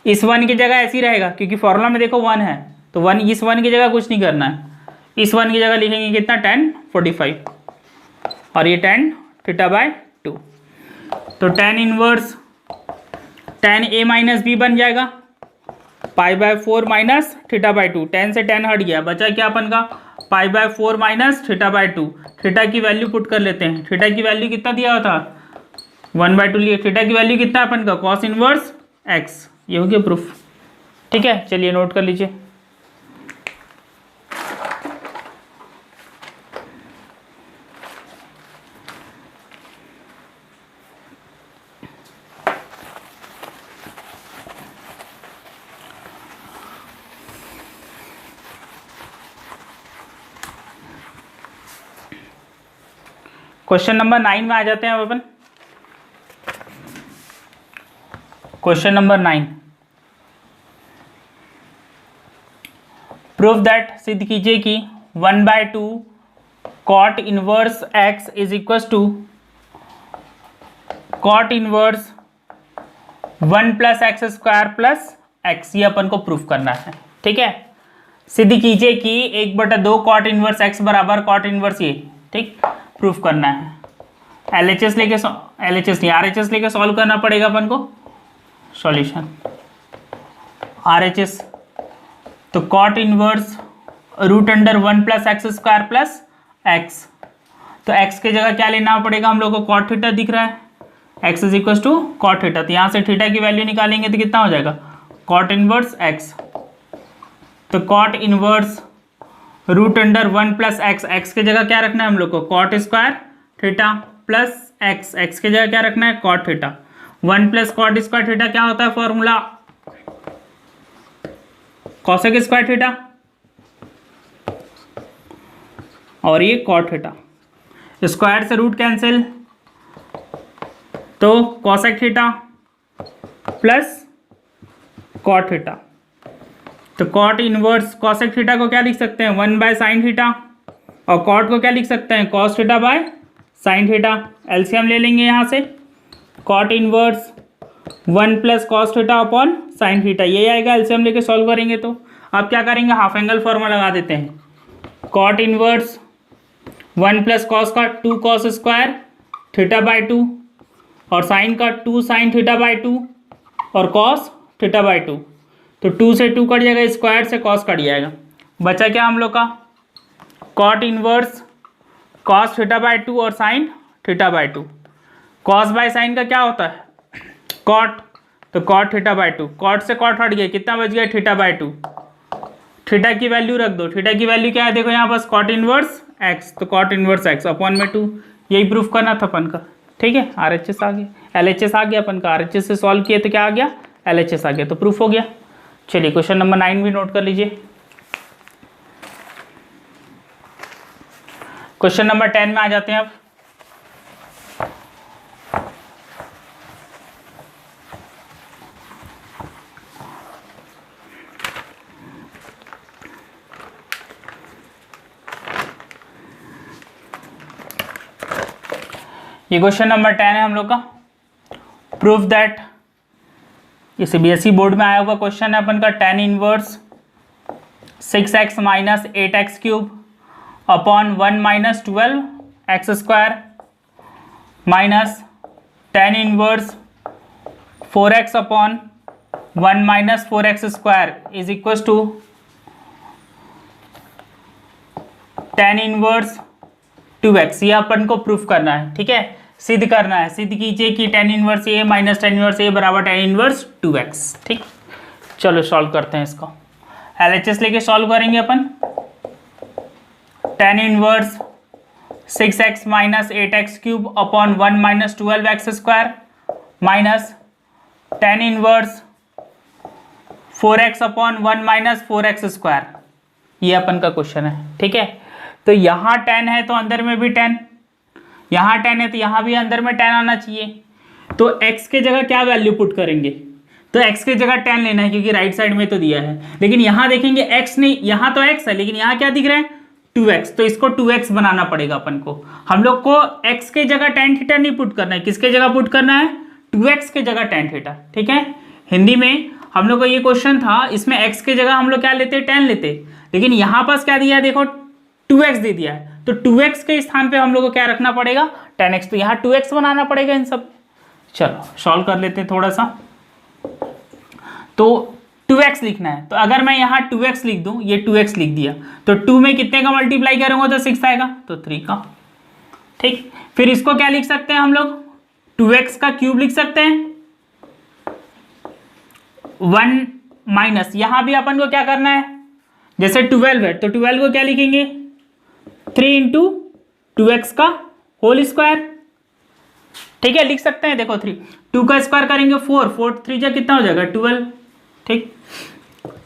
इस 1 की जगह ऐसी रहेगा क्योंकि फॉर्मूला में देखो 1 है, तो 1 इस 1 की जगह कुछ नहीं करना है, इस 1 की जगह लिखेंगे कितना tan 45 और ये tan थीटा बाय 2। तो tan inverse tan a minus b बन जाएगा pi by 4 minus theta by 2, tan से tan हट गया, बचा क्या अपन का पाई by 4 minus theta by 2। Theta की वैल्यू पुट कर लेते हैं, थीटा की वैल्यू कितना दिया हुआ था 1/2 लिए, थीटा की वैल्यू कितना है अपन का cos इनवर्स x, ये हो गया प्रूफ, ठीक है। चलिए नोट कर लीजिए। क्वेश्चन नंबर 9 में आ जाते हैं अब अपन। क्वेश्चन नंबर 9, प्रूफ दैट, सिद्ध कीजिए कि 1/2 cot inverse x is equal to cot inverse 1 plus x square plus x, ये अपन को प्रूफ करना है, ठीक है। सिद्ध कीजिए कि 1/2 कॉट इनवर्स x बराबर कॉट इनवर्स ये, ठीक, प्रूफ करना है। LHS लेके LHS नहीं RHS लेके सॉल्व करना पड़ेगा अपन को, सॉल्यूशन RHS, तो cot inverse root under 1 plus x square plus x, तो x की जगह क्या लेना पड़ेगा हम लोग को, कॉट थीटा दिख रहा है, x is equal to cot theta, तो यहाँ से थीटा की वैल्यू निकालेंगे तो कितना हो जाएगा कॉट इनवर्स x, तो cot inverse root under 1 plus x, x की जगह क्या रखना है हम लोग को cot square theta plus x, x की जगह क्या रखना है cot theta, 1 plus cot square theta क्या होता है फॉर्मूला कॉसेक स्क्वायर थीटा, और ये कॉट थीटा, स्क्वायर से रूट कैंसिल, तो cosec theta plus cot theta, तो कॉट इनवर्स कॉसेक थीटा को क्या लिख सकते हैं 1 बाय साइन थीटा, और कॉट को क्या लिख सकते हैं cos theta by sine theta. LCM ले लेंगे यहाँ से, cot inverse 1 plus cos theta upon sine theta, ये आएगा एलसीएम लेके सॉल्व करेंगे। तो अब क्या करेंगे, हाफ एंगल फॉर्मूला लगा देते हैं, कॉट इनवर्स 1 प्लस कॉस का 2 कॉस स्क्वायर थीटा बाय 2, और साइन का 2 साइन थीटा बाय 2 और कॉस थीटा बाय 2, तो 2 से 2 कट जाएगा, स्क्वायर से कॉस कट जाएगा, बचा क्या हम लोग का cot inverse cos theta by 2 और sine theta by 2, cos by sine का क्या होता है कॉट, तो कॉट थीटा बाय 2, कॉट से कॉट हट गया, कितना बच गया थीटा बाय 2, थीटा की वैल्यू रख दो, थीटा की वैल्यू क्या है देखो यहाँ पास कॉट इनवर्स एक्स, तो कॉट इनवर्स एक्स अपॉन में 2, यही प्रूफ करना था अपन का, ठीक है। RHS आ गया, LHS आ गया अपन का, RHS से सॉल्व किए तो क्या आ गया LHS आ गया, तो प्रूफ हो गया। चलिए क्वेश्चन नंबर 9 भी नोट कर लीजिए। क्वेश्चन नंबर 10 में आ जाते हैं अब। ये क्वेश्चन नंबर 10 है हम लोग का, प्रूफ दैट, ये CBSE बोर्ड में आया हुआ क्वेश्चन है अपन का, tan inverse 6x minus 8x cube upon 1 minus 12x square minus tan inverse 4x upon 1 minus 4x square is equal to tan inverse 2x। ये अपन को प्रूफ करना है, ठीक है, सिद्ध करना है। सिद्ध कीजिए कि tan inverse a minus tan inverse a बराबर tan इनवर्स 2x। ठीक, चलो सॉल्व करते हैं इसको। LHS लेके सॉल्व करेंगे अपन। tan inverse 6x minus 8x cube upon 1 minus 12x square minus tan inverse 4x upon 1 minus 4x square. ये अपन का क्वेश्चन है, ठीक है। तो यहाँ tan है तो अंदर में भी tan, यहाँ tan है तो यहाँ भी अंदर में tan आना चाहिए। तो x के जगह क्या वैल्यू पुट करेंगे? तो x के जगह tan लेना है क्योंकि राइट साइड में तो दिया है। लेकिन यहाँ देखेंगे x नहीं, यहाँ तो x है लेकिन यहाँ क्या दिख रहा है 2x, तो इसको 2x बनाना पड़ेगा अपन को। हम लोग को x के जगह tan थीटा नहीं पुट करना है, किसके जगह पुट करना है? 2x के जगह tan थीटा, ठीक है। हिंदी में हम लोग को ये क्वेश्चन था, इसमें x के जगह हम लोग क्या लेते tan लेते, लेकिन यहाँ पास क्या दिया है देखो 2x दे दिया है, तो 2x के स्थान पे हम लोग को क्या रखना पड़ेगा tan x, तो यहाँ 2x बनाना पड़ेगा इन सब। चलो सॉल्व कर लेते हैं थोड़ा सा। तो 2x लिखना है, तो अगर मैं यहाँ 2x लिख दूं, ये 2x लिख दिया, तो 2 में कितने का मल्टीप्लाई करूंगा तो 6 आएगा, तो 3 का। ठीक, फिर इसको क्या लिख सकते हैं हम लोग? 2x का क्यूब लिख सकते हैं। 1 माइनस यहाँ भी अपन को क्या करना है, जैसे 12 है तो 12 को क्या लिखेंगे 3 इंटू 2x का होल स्क्वायर, ठीक है, लिख सकते हैं। देखो 3, 2 का स्क्वायर करेंगे 4, 4 3 जा कितना हो जाएगा 12, ठीक।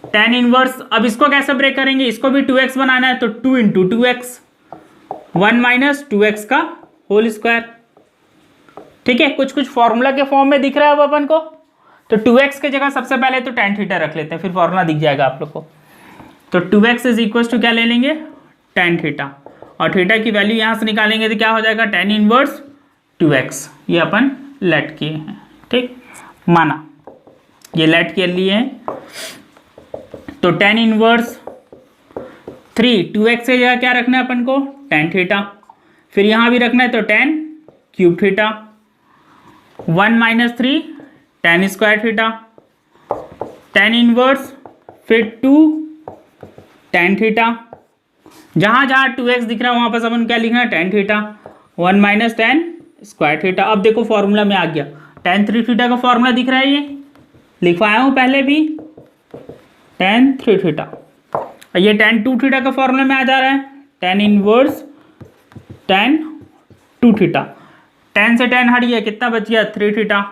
tan इनवर्स, अब इसको कैसे ब्रेक करेंगे, इसको भी 2x बनाना है, तो 2 इंटू 2x 1 माइनस 2x का होल स्क्वायर, ठीक है। कुछ कुछ फॉर्मूला के फॉर्म में दिख रहा है अब अपन को, तो 2x के जगह सबसे पहले तो tan थीटा रख लेते हैं, फिर फॉर्मूला दिख जाएगा आप लोग को। तो 2x इज इक्वल टू क्या ले लेंगे tan थीटा, और थीटा की वैल्यू यहाँ से निकालेंगे तो क्या हो जाएगा tan इनवर्स 2x। ये अपन लेट किए हैं, ठीक, माना ये लेट के लिए है। तो tan इनवर्स 3, 2x के जगह क्या रखना है अपन को tan थीटा, फिर यहाँ भी रखना है तो tan cube theta, 1 minus 3 tan square theta, tan inverse फिर 2 tan थीटा, जहाँ जहाँ 2x दिख रहा है वहाँ पर अपन क्या लिखना है tan theta, 1 minus tan square theta. अब देखो फॉर्मूला में आ गया, tan 3 थीटा का फॉर्मूला दिख रहा है, ये लिखवाया हूँ पहले भी, tan 3 थीटा, और ये tan 2 थीटा का फॉर्मूला में आ जा रहा है, tan inverse tan 2 theta. tan से tan हट गया, कितना बच गया 3 थीटा,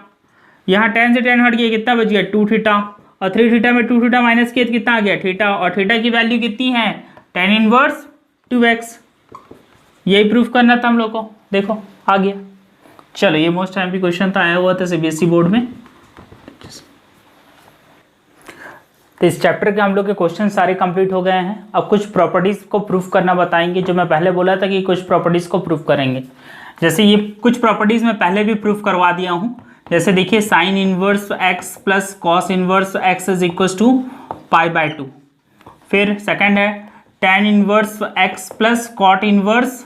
यहाँ tan से tan हट गया, कितना बच गया 2 थीटा, और 3 थीटा में 2 थीटा माइनस किया तो कितना आ गया थीटा, और थीटा की वैल्यू कितनी है tan इनवर्स 2x। यही प्रूफ करना था हम लोग को, देखो आ गया। चलो ये मोस्ट टाइम भी क्वेश्चन था, आया हुआ था सीबीएसई बोर्ड में। तो इस चैप्टर के हम लोग के क्वेश्चन सारे कंप्लीट हो गए हैं। अब कुछ प्रॉपर्टीज को प्रूफ करना बताएंगे, जो मैं पहले बोला था कि कुछ प्रॉपर्टीज को प्रूफ करेंगे। जैसे ये कुछ प्रॉपर्टीज मैं पहले भी प्रूफ करवा दिया हूँ, जैसे देखिए sine inverse x plus cos inverse x is equal to π/2। फिर सेकंड है tan inverse x plus cot inverse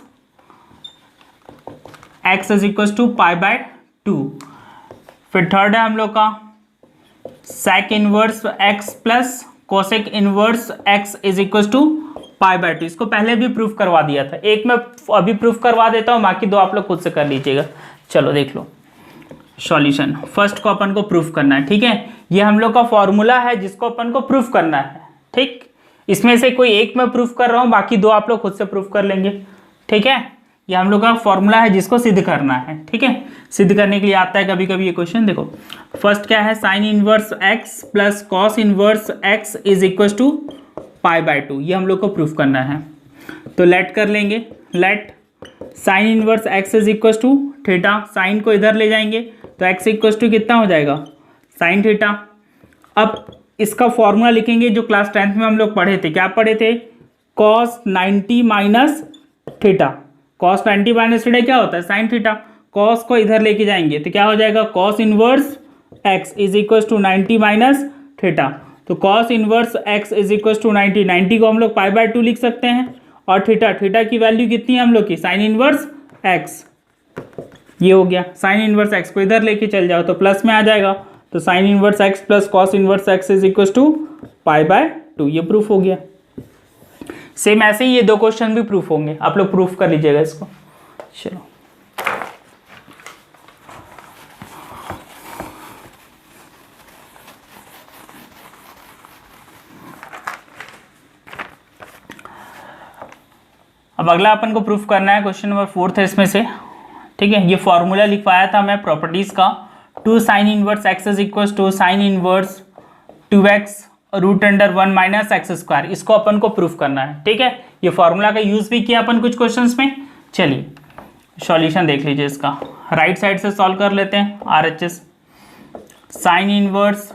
x is equal to π/2। फिर थर्ड है हम लोग का sec inverse x plus cosec inverse x is equal to π/2। इसको पहले भी प्रूफ करवा दिया था, एक मैं अभी प्रूफ करवा देता हूँ, बाकी दो आप लोग खुद से कर लीजिएगा। चलो देख लो सॉल्यूशन। फर्स्ट को अपन को प्रूफ करना है, ठीक है। ये हम लोग का फॉर्मूला है जिसको अपन को प्रूफ करना है, ठीक। इसमें से कोई एक मैं प्रूफ कर रहा हूँ, बाकी दो आप लोग खुद से प्रूफ कर लेंगे, ठीक है। ये हम लोग का फॉर्मूला है जिसको सिद्ध करना है, ठीक है। सिद्ध करने के लिए आता है कभी कभी ये क्वेश्चन। देखो फर्स्ट क्या है, sine inverse x plus cos inverse x is equal to π/2। ये हम लोग को प्रूफ करना है, तो लेट कर लेंगे। Let sine inverse x is equal to theta, sine को इधर ले जाएंगे तो x इक्वल टू कितना हो जाएगा साइन थीटा। अब इसका फॉर्मूला लिखेंगे जो क्लास 10th में हम लोग पढ़े थे। क्या पढ़े थे, cos 90 minus theta. cos 90 minus theta क्या होता है साइन थीटा। cos को इधर लेके जाएंगे तो क्या हो जाएगा cos inverse x is equal to 90 minus theta. तो cos inverse x is equal to 90, 90 को हम लोग π/2 लिख सकते हैं, और थीटा, थीटा की वैल्यू कितनी है हम लोग की साइन इनवर्स x। ये हो गया। साइन इनवर्स एक्स को इधर लेके चल जाओ तो प्लस में आ जाएगा, तो sine inverse x plus cos inverse x is equal to π/2, ये प्रूफ हो गया। सेम ऐसे ही ये दो क्वेश्चन भी प्रूफ होंगे, आप लोग प्रूफ कर लीजिएगा इसको। चलो अब अगला अपन को प्रूफ करना है, क्वेश्चन नंबर 4 है इसमें से, ठीक है। ये फॉर्मूला लिखवाया था मैं प्रॉपर्टीज का, 2 sine inverse x is equal to sine inverse 2x root under 1 minus x square, इसको अपन को प्रूफ करना है, ठीक है। ये फॉर्मूला का यूज भी किया अपन कुछ क्वेश्चंस में। चलिए सॉल्यूशन देख लीजिए इसका, राइट साइड से सॉल्व कर लेते हैं। RHS sine inverse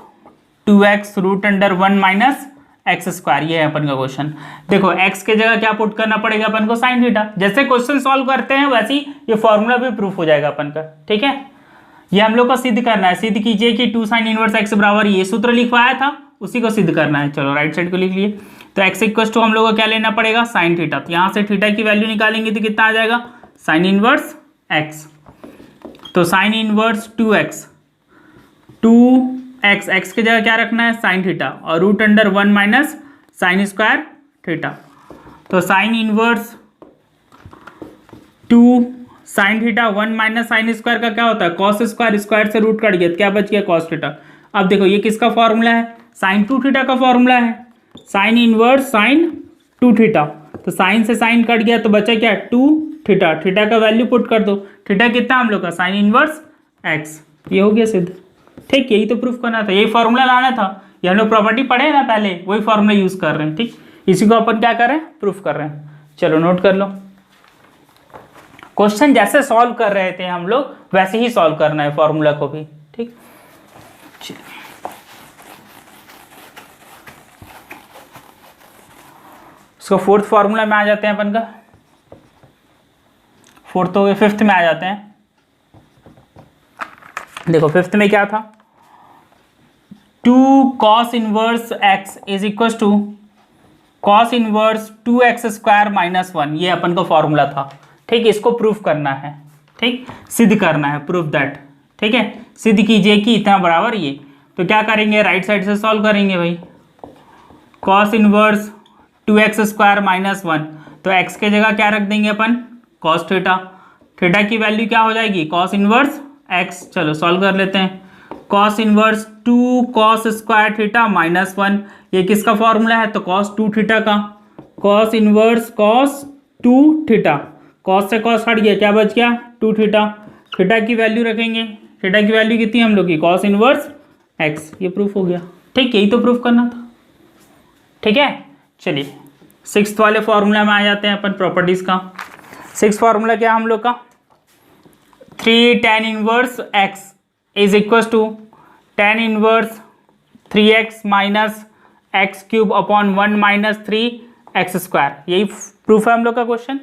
2x root under 1 minus x square, ये है अपन का क्वेश्चन। देखो x के जगह क्या पुट करना पड़ेगा अपन को, साइन थीटा। जैसे क्वेश्चन सॉल्व करते हैं वैसे ही ये फॉर्मूला भी प्रूफ हो जाएगा अपन का, ठीक है। ये हम लोग को सिद्ध करना है, सिद्ध कीजिए कि 2 साइन इनवर्स एक्स बराबर ये सूत्र लिखवाया था उसी को सिद्ध करना है। चलो राइट साइड को लिख लिए, तो x इक्वल टू हम लोग को क्या लेना पड़ेगा, साइन थीटा। तो यहाँ से थीटा की वैल्यू निकालेंगे तो कितना आ जाएगा, साइन इनवर्स x, तो sine inverse 2x, 2x, x की जगह क्या रखना है, साइन थीटा, और root under 1 minus sine square theta. तो sine inverse 2 sine theta 1 minus sine square का क्या होता है, कॉस स्क्वायर, स्क्वायर से रूट कट गया तो क्या बच गया, कॉस थीटा। अब देखो ये किसका फॉर्मूला है, साइन 2 थीटा का फॉर्मूला है, साइन इनवर्स साइन 2 थीटा। तो साइन से साइन कट गया तो बचा क्या, 2 थीटा, थीटा का वैल्यू पुट कर दो, थीटा कितना हम लोग का, साइन इनवर्स एक्स, ये हो गया सिद्ध, ठीक। यही तो प्रूफ करना था, यही फॉर्मूला लाना था, ये हम लोग प्रॉपर्टी पढ़े ना पहले, वही फॉर्मूला यूज कर रहे हैं, ठीक। इसी को अपन क्या कर रहे हैं, प्रूफ कर रहे हैं। चलो नोट कर लो, क्वेश्चन जैसे सॉल्व कर रहे थे हम लोग वैसे ही सॉल्व करना है फॉर्मूला को भी, ठीक। इसको फोर्थ फॉर्मूला में आ जाते हैं अपन का, फोर्थ हो गया, फिफ्थ में आ जाते हैं। देखो फिफ्थ में क्या था, 2 cos inverse x is equal to cos inverse 2x square minus 1, ये अपन का फॉर्मूला था, ठीक। इसको प्रूफ करना है, ठीक, सिद्ध करना है, प्रूफ दैट, ठीक है। सिद्ध कीजिए कि इतना बराबर ये, तो क्या करेंगे, राइट साइड से सॉल्व करेंगे भाई, cos inverse 2x square minus 1, तो x के जगह क्या रख देंगे अपन, कॉस थीटा, थीटा की वैल्यू क्या हो जाएगी, कॉस इनवर्स x। चलो सॉल्व कर लेते हैं, cos inverse 2 cos square theta minus 1, ये किसका फॉर्मूला है, तो कॉस 2 थीटा का, cos inverse cos 2 theta, cos से कॉस हट गया, क्या बच गया, 2 थीटा, थीटा की वैल्यू रखेंगे, थीटा की वैल्यू कितनी हम लोग की, कॉस इनवर्स x, ये प्रूफ हो गया, ठीक। यही तो प्रूफ करना था, ठीक है। चलिए सिक्स्थ वाले फॉर्मूला में आ जाते हैं अपन प्रॉपर्टीज का। सिक्स फॉर्मूला क्या हम लोग का, 3 tan inverse x is equal to tan inverse 3x minus x cube upon 1 minus 3x square, यही प्रूफ है हम लोग का क्वेश्चन,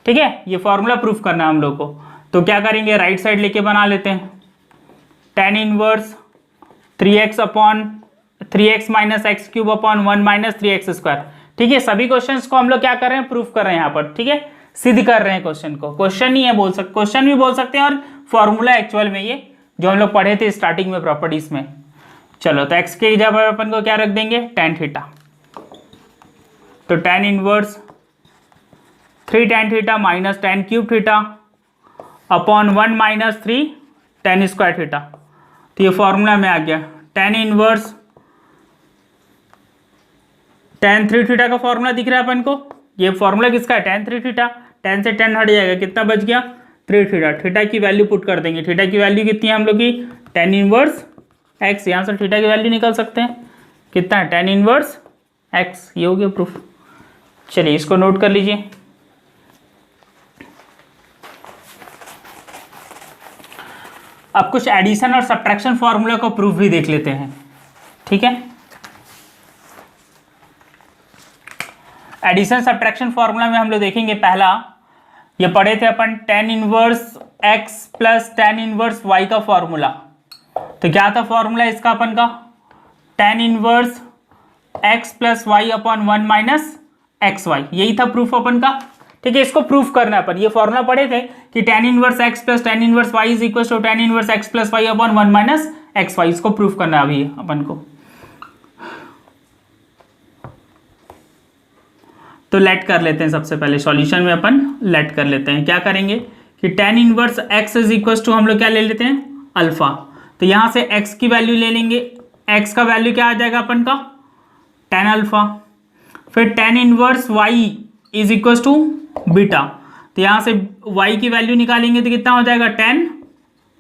ठीक है। ये फॉर्मूला प्रूफ करना है हम लोग को, तो क्या करेंगे, राइट साइड लेके बना लेते हैं, tan inverse 3x upon 3x minus x cube upon 1 minus 3x square, ठीक है। सभी क्वेश्चंस को हम लोग क्या कर रहे हैं, प्रूफ कर रहे हैं यहाँ पर, ठीक है, सिद्ध कर रहे हैं क्वेश्चन को। क्वेश्चन नहीं है बोल सकते, क्वेश्चन भी बोल सकते हैं और फॉर्मूला एक्चुअल में ये जो हम लोग पढ़े थे स्टार्टिंग में प्रॉपर्टीज में। चलो तो x के जगह अपन को क्या रख देंगे, tan थीटा, तो tan inverse 3 tan theta minus tan cube theta upon 1 minus 3 tan square theta, तो ये फॉर्मूला में आ गया। tan इनवर्स tan 3 थीटा का फॉर्मूला दिख रहा है अपन को, ये फॉर्मूला किसका है, tan 3 थीटा, tan से tan हट जाएगा, कितना बच गया, 3 थीटा, थीटा की वैल्यू पुट कर देंगे, थीटा की वैल्यू कितनी है हम लोग की, tan इनवर्स x, यहाँ से थीटा की वैल्यू निकाल सकते हैं, कितना है, tan इनवर्स x, ये हो गया प्रूफ। चलिए इसको नोट कर लीजिए। अब कुछ एडिशन और सब्ट्रैक्शन फॉर्मूला का प्रूफ भी देख लेते हैं, ठीक है। एडिशन सब्ट्रैक्शन फॉर्मूला में हम लोग देखेंगे, पहला ये पढ़े थे अपन tan inverse x plus tan inverse y का फॉर्मूला, तो क्या था फॉर्मूला इसका अपन का, tan inverse x plus y upon 1 minus x y, यही था प्रूफ अपन का, ठीक है, इसको प्रूफ करना है अपन। ये फॉर्मूला पढ़े थे कि tan inverse x plus tan inverse y is equal to tan inverse x plus y upon 1 minus x y. इसको प्रूफ करना है अभी अपन को। तो लेट कर लेते हैं, सबसे पहले सॉल्यूशन में अपन लेट कर लेते हैं। क्या करेंगे कि tan inverse x is equal to हम लोग क्या ले लेते हैं, अल्फा। तो यहां से x की वैल्यू ले लेंगे, x का वैल्यू क्या आ जाएगा अपन का, tan अल्फा। फिर tan inverse y is equal to beta. तो यहां से y की वैल्यू निकालेंगे तो कितना हो जाएगा, tan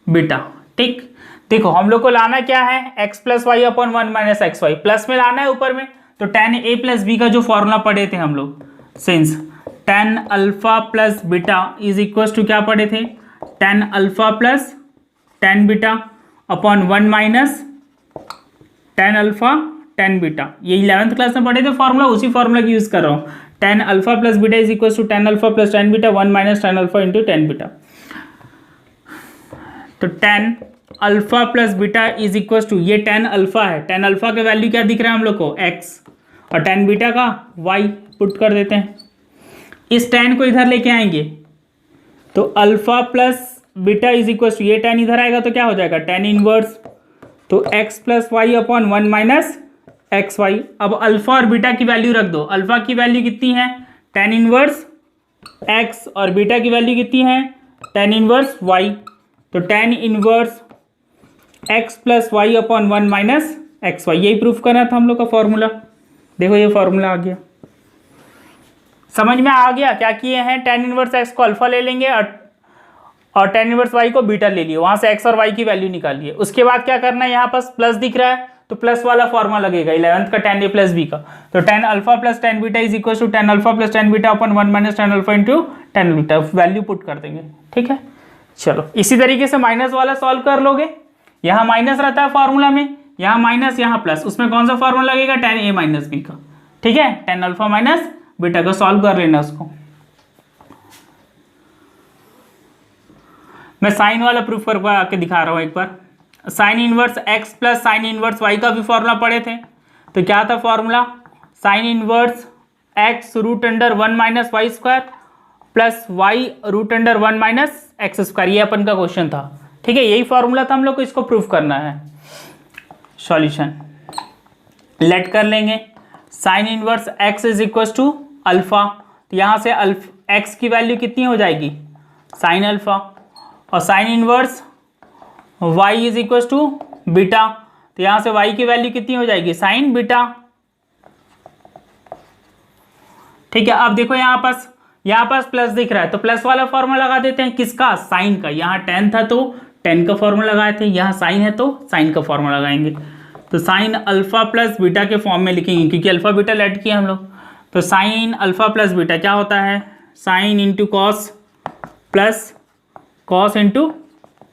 बीटा। ठीक, देखो हम लोग को लाना क्या है, x plus y upon 1 minus x y, plus में लाना है ऊपर में। तो tan a प्लस बी का जो फॉर्मूला पढ़े थे हम लोग, since tan alpha plus beta is equal to क्या पढ़े थे, tan alpha plus tan beta upon 1 minus tan alpha tan beta. ये 11th क्लास में पढ़े थे फॉर्मूला, उसी फॉर्मूला की यूज कर रहा हूँ। tan alpha plus beta is equal to tan alpha plus tan beta 1 minus tan alpha into tan beta. तो tan alpha plus beta is equal to, ये tan अल्फा है, tan अल्फा का value क्या दिख रहा है हम लोग को, x, और tan बीटा का y पुट कर देते हैं। इस tan को इधर लेके आएंगे तो alpha plus beta is equal to, ये tan इधर आएगा तो क्या हो जाएगा, tan इनवर्स, तो x plus y upon 1 minus x y. अब अल्फा और बीटा की वैल्यू रख दो। अल्फा की वैल्यू कितनी है, tan इनवर्स x, और बीटा की वैल्यू कितनी है, tan इनवर्स y। तो tan inverse x plus y upon 1 minus x y, यही प्रूफ करना था हम लोग का फॉर्मूला। देखो ये फॉर्मूला आ गया, समझ में आ गया। क्या किए हैं, tan इनवर्स x को अल्फा ले लेंगे और tan इनवर्स y को बीटा ले लिए, वहां से x और y की वैल्यू निकालिए। उसके बाद क्या करना है, यहाँ पास प्लस दिख रहा है तो प्लस वाला फॉर्मूला लगेगा 11th का tan a प्लस बी का। तो tan alpha plus tan beta is equal to tan alpha plus tan beta upon 1 minus tan alpha into tan beta, value put कर देंगे। ठीक है, चलो इसी तरीके से माइनस वाला सॉल्व कर लोगे। यहाँ माइनस रहता है फॉर्मूला में, यहाँ माइनस यहाँ प्लस, उसमें कौन सा फॉर्मूला लगेगा, tan a माइनस बी का। ठीक है, tan अल्फा माइनस बीटा का सॉल्व कर लेना उसको। मैं साइन वाला प्रूफ करके दिखा रहा हूँ एक बार। Sine inverse x plus sine inverse y का भी फॉर्मूला पढ़े थे। तो क्या था formula, sine inverse x root under 1 minus y square plus y root under 1 minus x square, ये अपन का क्वेश्चन था। ठीक है, यही फॉर्मूला था हम लोग को, इसको प्रूफ करना है। सॉल्यूशन लेट कर लेंगे, sine inverse x is equal to alpha. तो यहाँ से x की वैल्यू कितनी हो जाएगी, साइन अल्फा, और sine inverse y is equal to beta. तो यहाँ से y की वैल्यू कितनी हो जाएगी, साइन बीटा। ठीक है, अब देखो यहाँ पास प्लस दिख रहा है तो प्लस वाला फॉर्मूला लगा देते हैं, किसका, साइन का। यहाँ tan था तो tan का फॉर्मूला लगाए थे, यहाँ साइन है तो साइन का फॉर्मूला लगाएंगे। तो साइन अल्फा प्लस बीटा के फॉर्म में लिखेंगे, क्योंकि अल्फा बीटा लेट किया हम लोग। तो साइन अल्फा प्लस बीटा क्या होता है, sine into cos plus cos into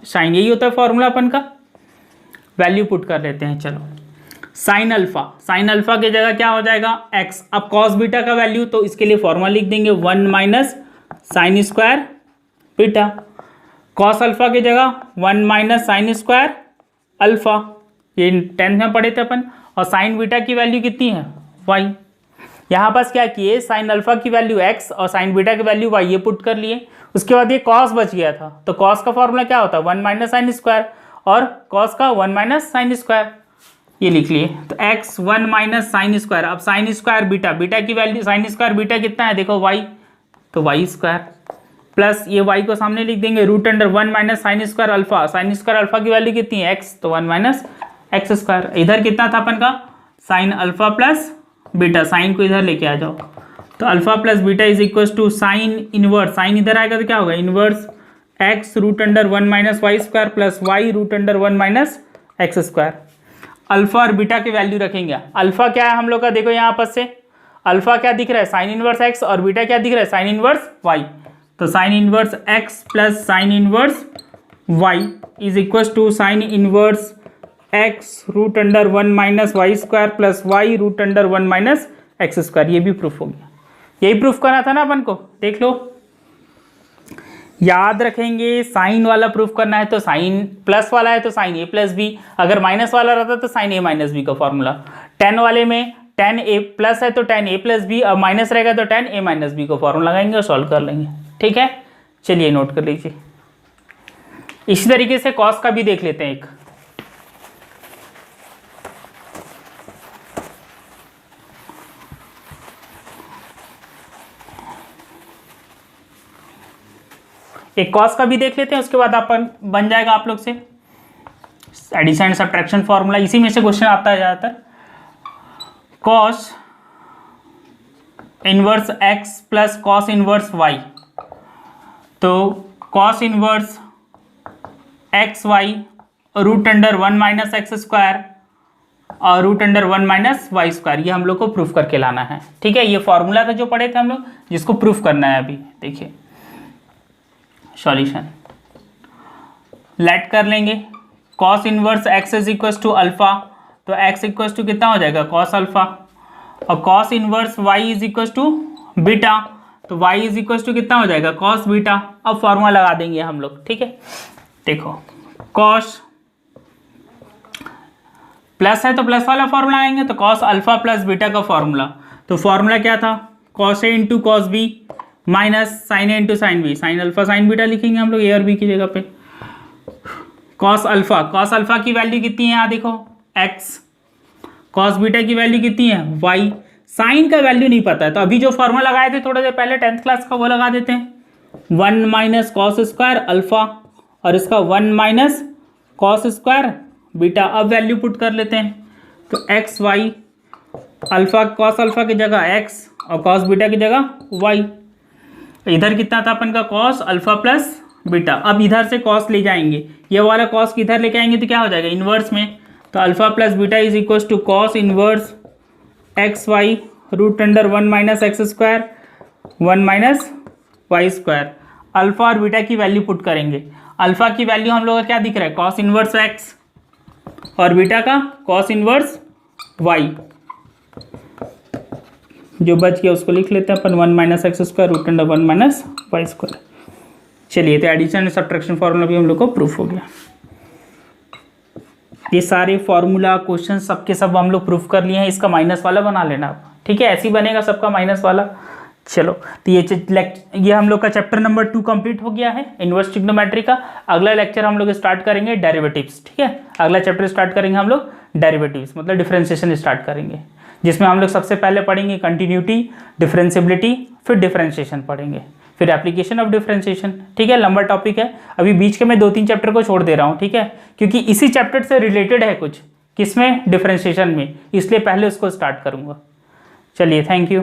sine, यही होता है फॉर्मूला अपन का। वैल्यू पुट कर लेते हैं, चलो साइन अल्फा की जगह क्या हो जाएगा, x। अब कॉस बीटा का वैल्यू, तो इसके लिए फॉर्मूला लिख देंगे 1 minus sine square beta. Cos alpha की जगह 1 माइनस साइन स्क्वायर अल्फा, ये 10th में पढ़े थे अपन। और साइन बीटा की वैल्यू कितनी है, y। यहाँ पास क्या किए, साइन अल्फा की वैल्यू x और साइन बीटा की वैल्यू y, ये पुट कर लिए। उसके बाद ये कॉस बच गया था, तो कॉस का फॉर्मूला क्या होता है, 1 माइनस साइन स्क्वायर, और कॉस का 1 माइनस साइन स्क्वायर, ये लिख लिए। तो x 1 माइनस साइन स्क्वायर, अब साइन स्क्वायर बीटा की वैल्यू, साइन स्क्वायर बीटा कितना है देखो y, तो y स्क्वायर, प्लस ये y को सामने लिख देंगे root under 1 minus sine square alpha. Sine square alpha की वैल्यू कितनी है, x, तो 1 माइनस एक्स स्क्वायर। इधर कितना था अपन का, sine alpha plus beta, sine को इधर लेके आ जाओ। तो alpha plus beta is equal to sine inverse, sine इधर आएगा तो क्या होगा, inverse x root under 1 minus y square plus y root under 1 minus x square. Alpha और बीटा की वैल्यू रखेंगे। अल्फा क्या है हम लोग का, देखो यहाँ पर से अल्फा क्या दिख रहा है, साइन इनवर्स x, और बीटा क्या दिख रहा है, साइन इनवर्स y। तो sine inverse x plus sine inverse y is equal to sine inverse x root under 1 minus y square plus y root under 1 minus x square. ये भी proof हो गया, यही प्रूफ करना था ना अपन को। देख लो, याद रखेंगे, साइन वाला प्रूफ करना है तो साइन, प्लस वाला है तो साइन a प्लस बी, अगर माइनस वाला रहता तो साइन a माइनस बी का फॉर्मूला। tan वाले में tan a प्लस है तो tan a प्लस बी, और माइनस रहेगा तो tan a माइनस बी को फॉर्मूला लगाएंगे और सॉल्व कर लेंगे। ठीक है, चलिए नोट कर लीजिए। इसी तरीके से कॉस का भी देख लेते हैं। एक कॉस का भी देख लेते हैं, उसके बाद अपन बन जाएगा आप लोग से एडिशन एंड सब्ट्रैक्शन फॉर्मूला। इसी में से क्वेश्चन आता है ज़्यादातर। Cos inverse x plus cos inverse y, तो cos inverse x y root under 1 minus x square और root under 1 minus y square, ये हम लोग को प्रूफ करके लाना है। ठीक है, ये फॉर्मूला था जो पढ़े थे हम लोग, जिसको प्रूफ करना है। अभी देखिए सॉल्यूशन लेट कर लेंगे। Cos inverse x is equal to alpha, तो एक्स इक्वल टू कितना हो जाएगा कॉस अल्फा, और cos inverse y is equal to beta, तो वाई इज इक्वल टू कितना हो जाएगा कॉस बीटा। अब फॉर्मूला लगा देंगे हम लोग। ठीक है, देखो कॉस प्लस है तो प्लस वाला फॉर्मूला आएंगे, तो कॉस अल्फा प्लस बीटा का फॉर्मूला, तो फॉर्मूला क्या था cos A into cos B minus sine A into sine B, sine alpha sine beta लिखेंगे हम लोग ए और बी की जगह पे। कॉस अल्फा की वैल्यू कितनी है यहाँ देखो एक्स, कॉस बीटा की वैल्यू कितनी है वाई। साइन का वैल्यू नहीं पता है, तो अभी जो फॉर्मूला लगाए थे थोड़ा देर पहले 10th क्लास का, वो लगा देते हैं। 1 माइनस कॉस स्क्वायर अल्फा और इसका 1 माइनस कॉस स्क्वायर बीटा। अब वैल्यू पुट कर लेते हैं, तो x y, alpha cos alpha की जगह एक्स और कॉस बीटा की जगह वाई। इधर कितना था अपन का कॉस अल्फा प्लस बीटा। अब इधर से कॉस ले जाएंगे, ये वाला कॉस इधर लेके आएंगे तो क्या हो जाएगा इन्वर्स में, तो alpha plus beta is equal to cos inverse x y root under 1 minus x square 1 minus y square. Alpha और बीटा की वैल्यू पुट करेंगे। अल्फा की वैल्यू हम लोग का क्या दिख रहा है कॉस इन्वर्स एक्स, और बीटा का कॉस इन्वर्स वाई। जो बच गया उसको लिख लेते हैं अपन 1 minus x square root under 1 minus y square. चलिए, तो एडिशन एंड सब्ट्रैक्शन फार्मूला भी हम लोग को प्रूफ हो गया। ये सारे फार्मूला क्वेश्चन सबके सब हम लोग प्रूफ कर लिए हैं। इसका माइनस वाला बना लेना आप। ठीक है, ऐसे ही बनेगा सबका माइनस वाला। चलो, तो ये हम लोग का चैप्टर नंबर 2 कंप्लीट हो गया है इनवर्स ट्रिग्नोमेट्री का। अगला लेक्चर हम लोग स्टार्ट करेंगे डेरिवेटिव्स। ठीक है, अगला चैप्टर स्टार्ट करेंगे हम लोग डेरिवेटिव्स, मतलब डिफरेंशिएशन स्टार्ट करेंगे, जिसमें हम लोग सबसे पहले पढ़ेंगे कंटिन्यूटी, डिफरेंशिएबिलिटी, फिर डिफरेंशिएशन पढ़ेंगे, फिर एप्लीकेशन ऑफ डिफरेंशिएशन। ठीक है, लंबा टॉपिक है। अभी बीच के मैं 2-3 चैप्टर को छोड़ दे रहा हूँ। ठीक है, क्योंकि इसी चैप्टर से रिलेटेड है कुछ, किसमें डिफरेंशिएशन में, इसलिए पहले उसको स्टार्ट करूँगा। चलिए, थैंक यू।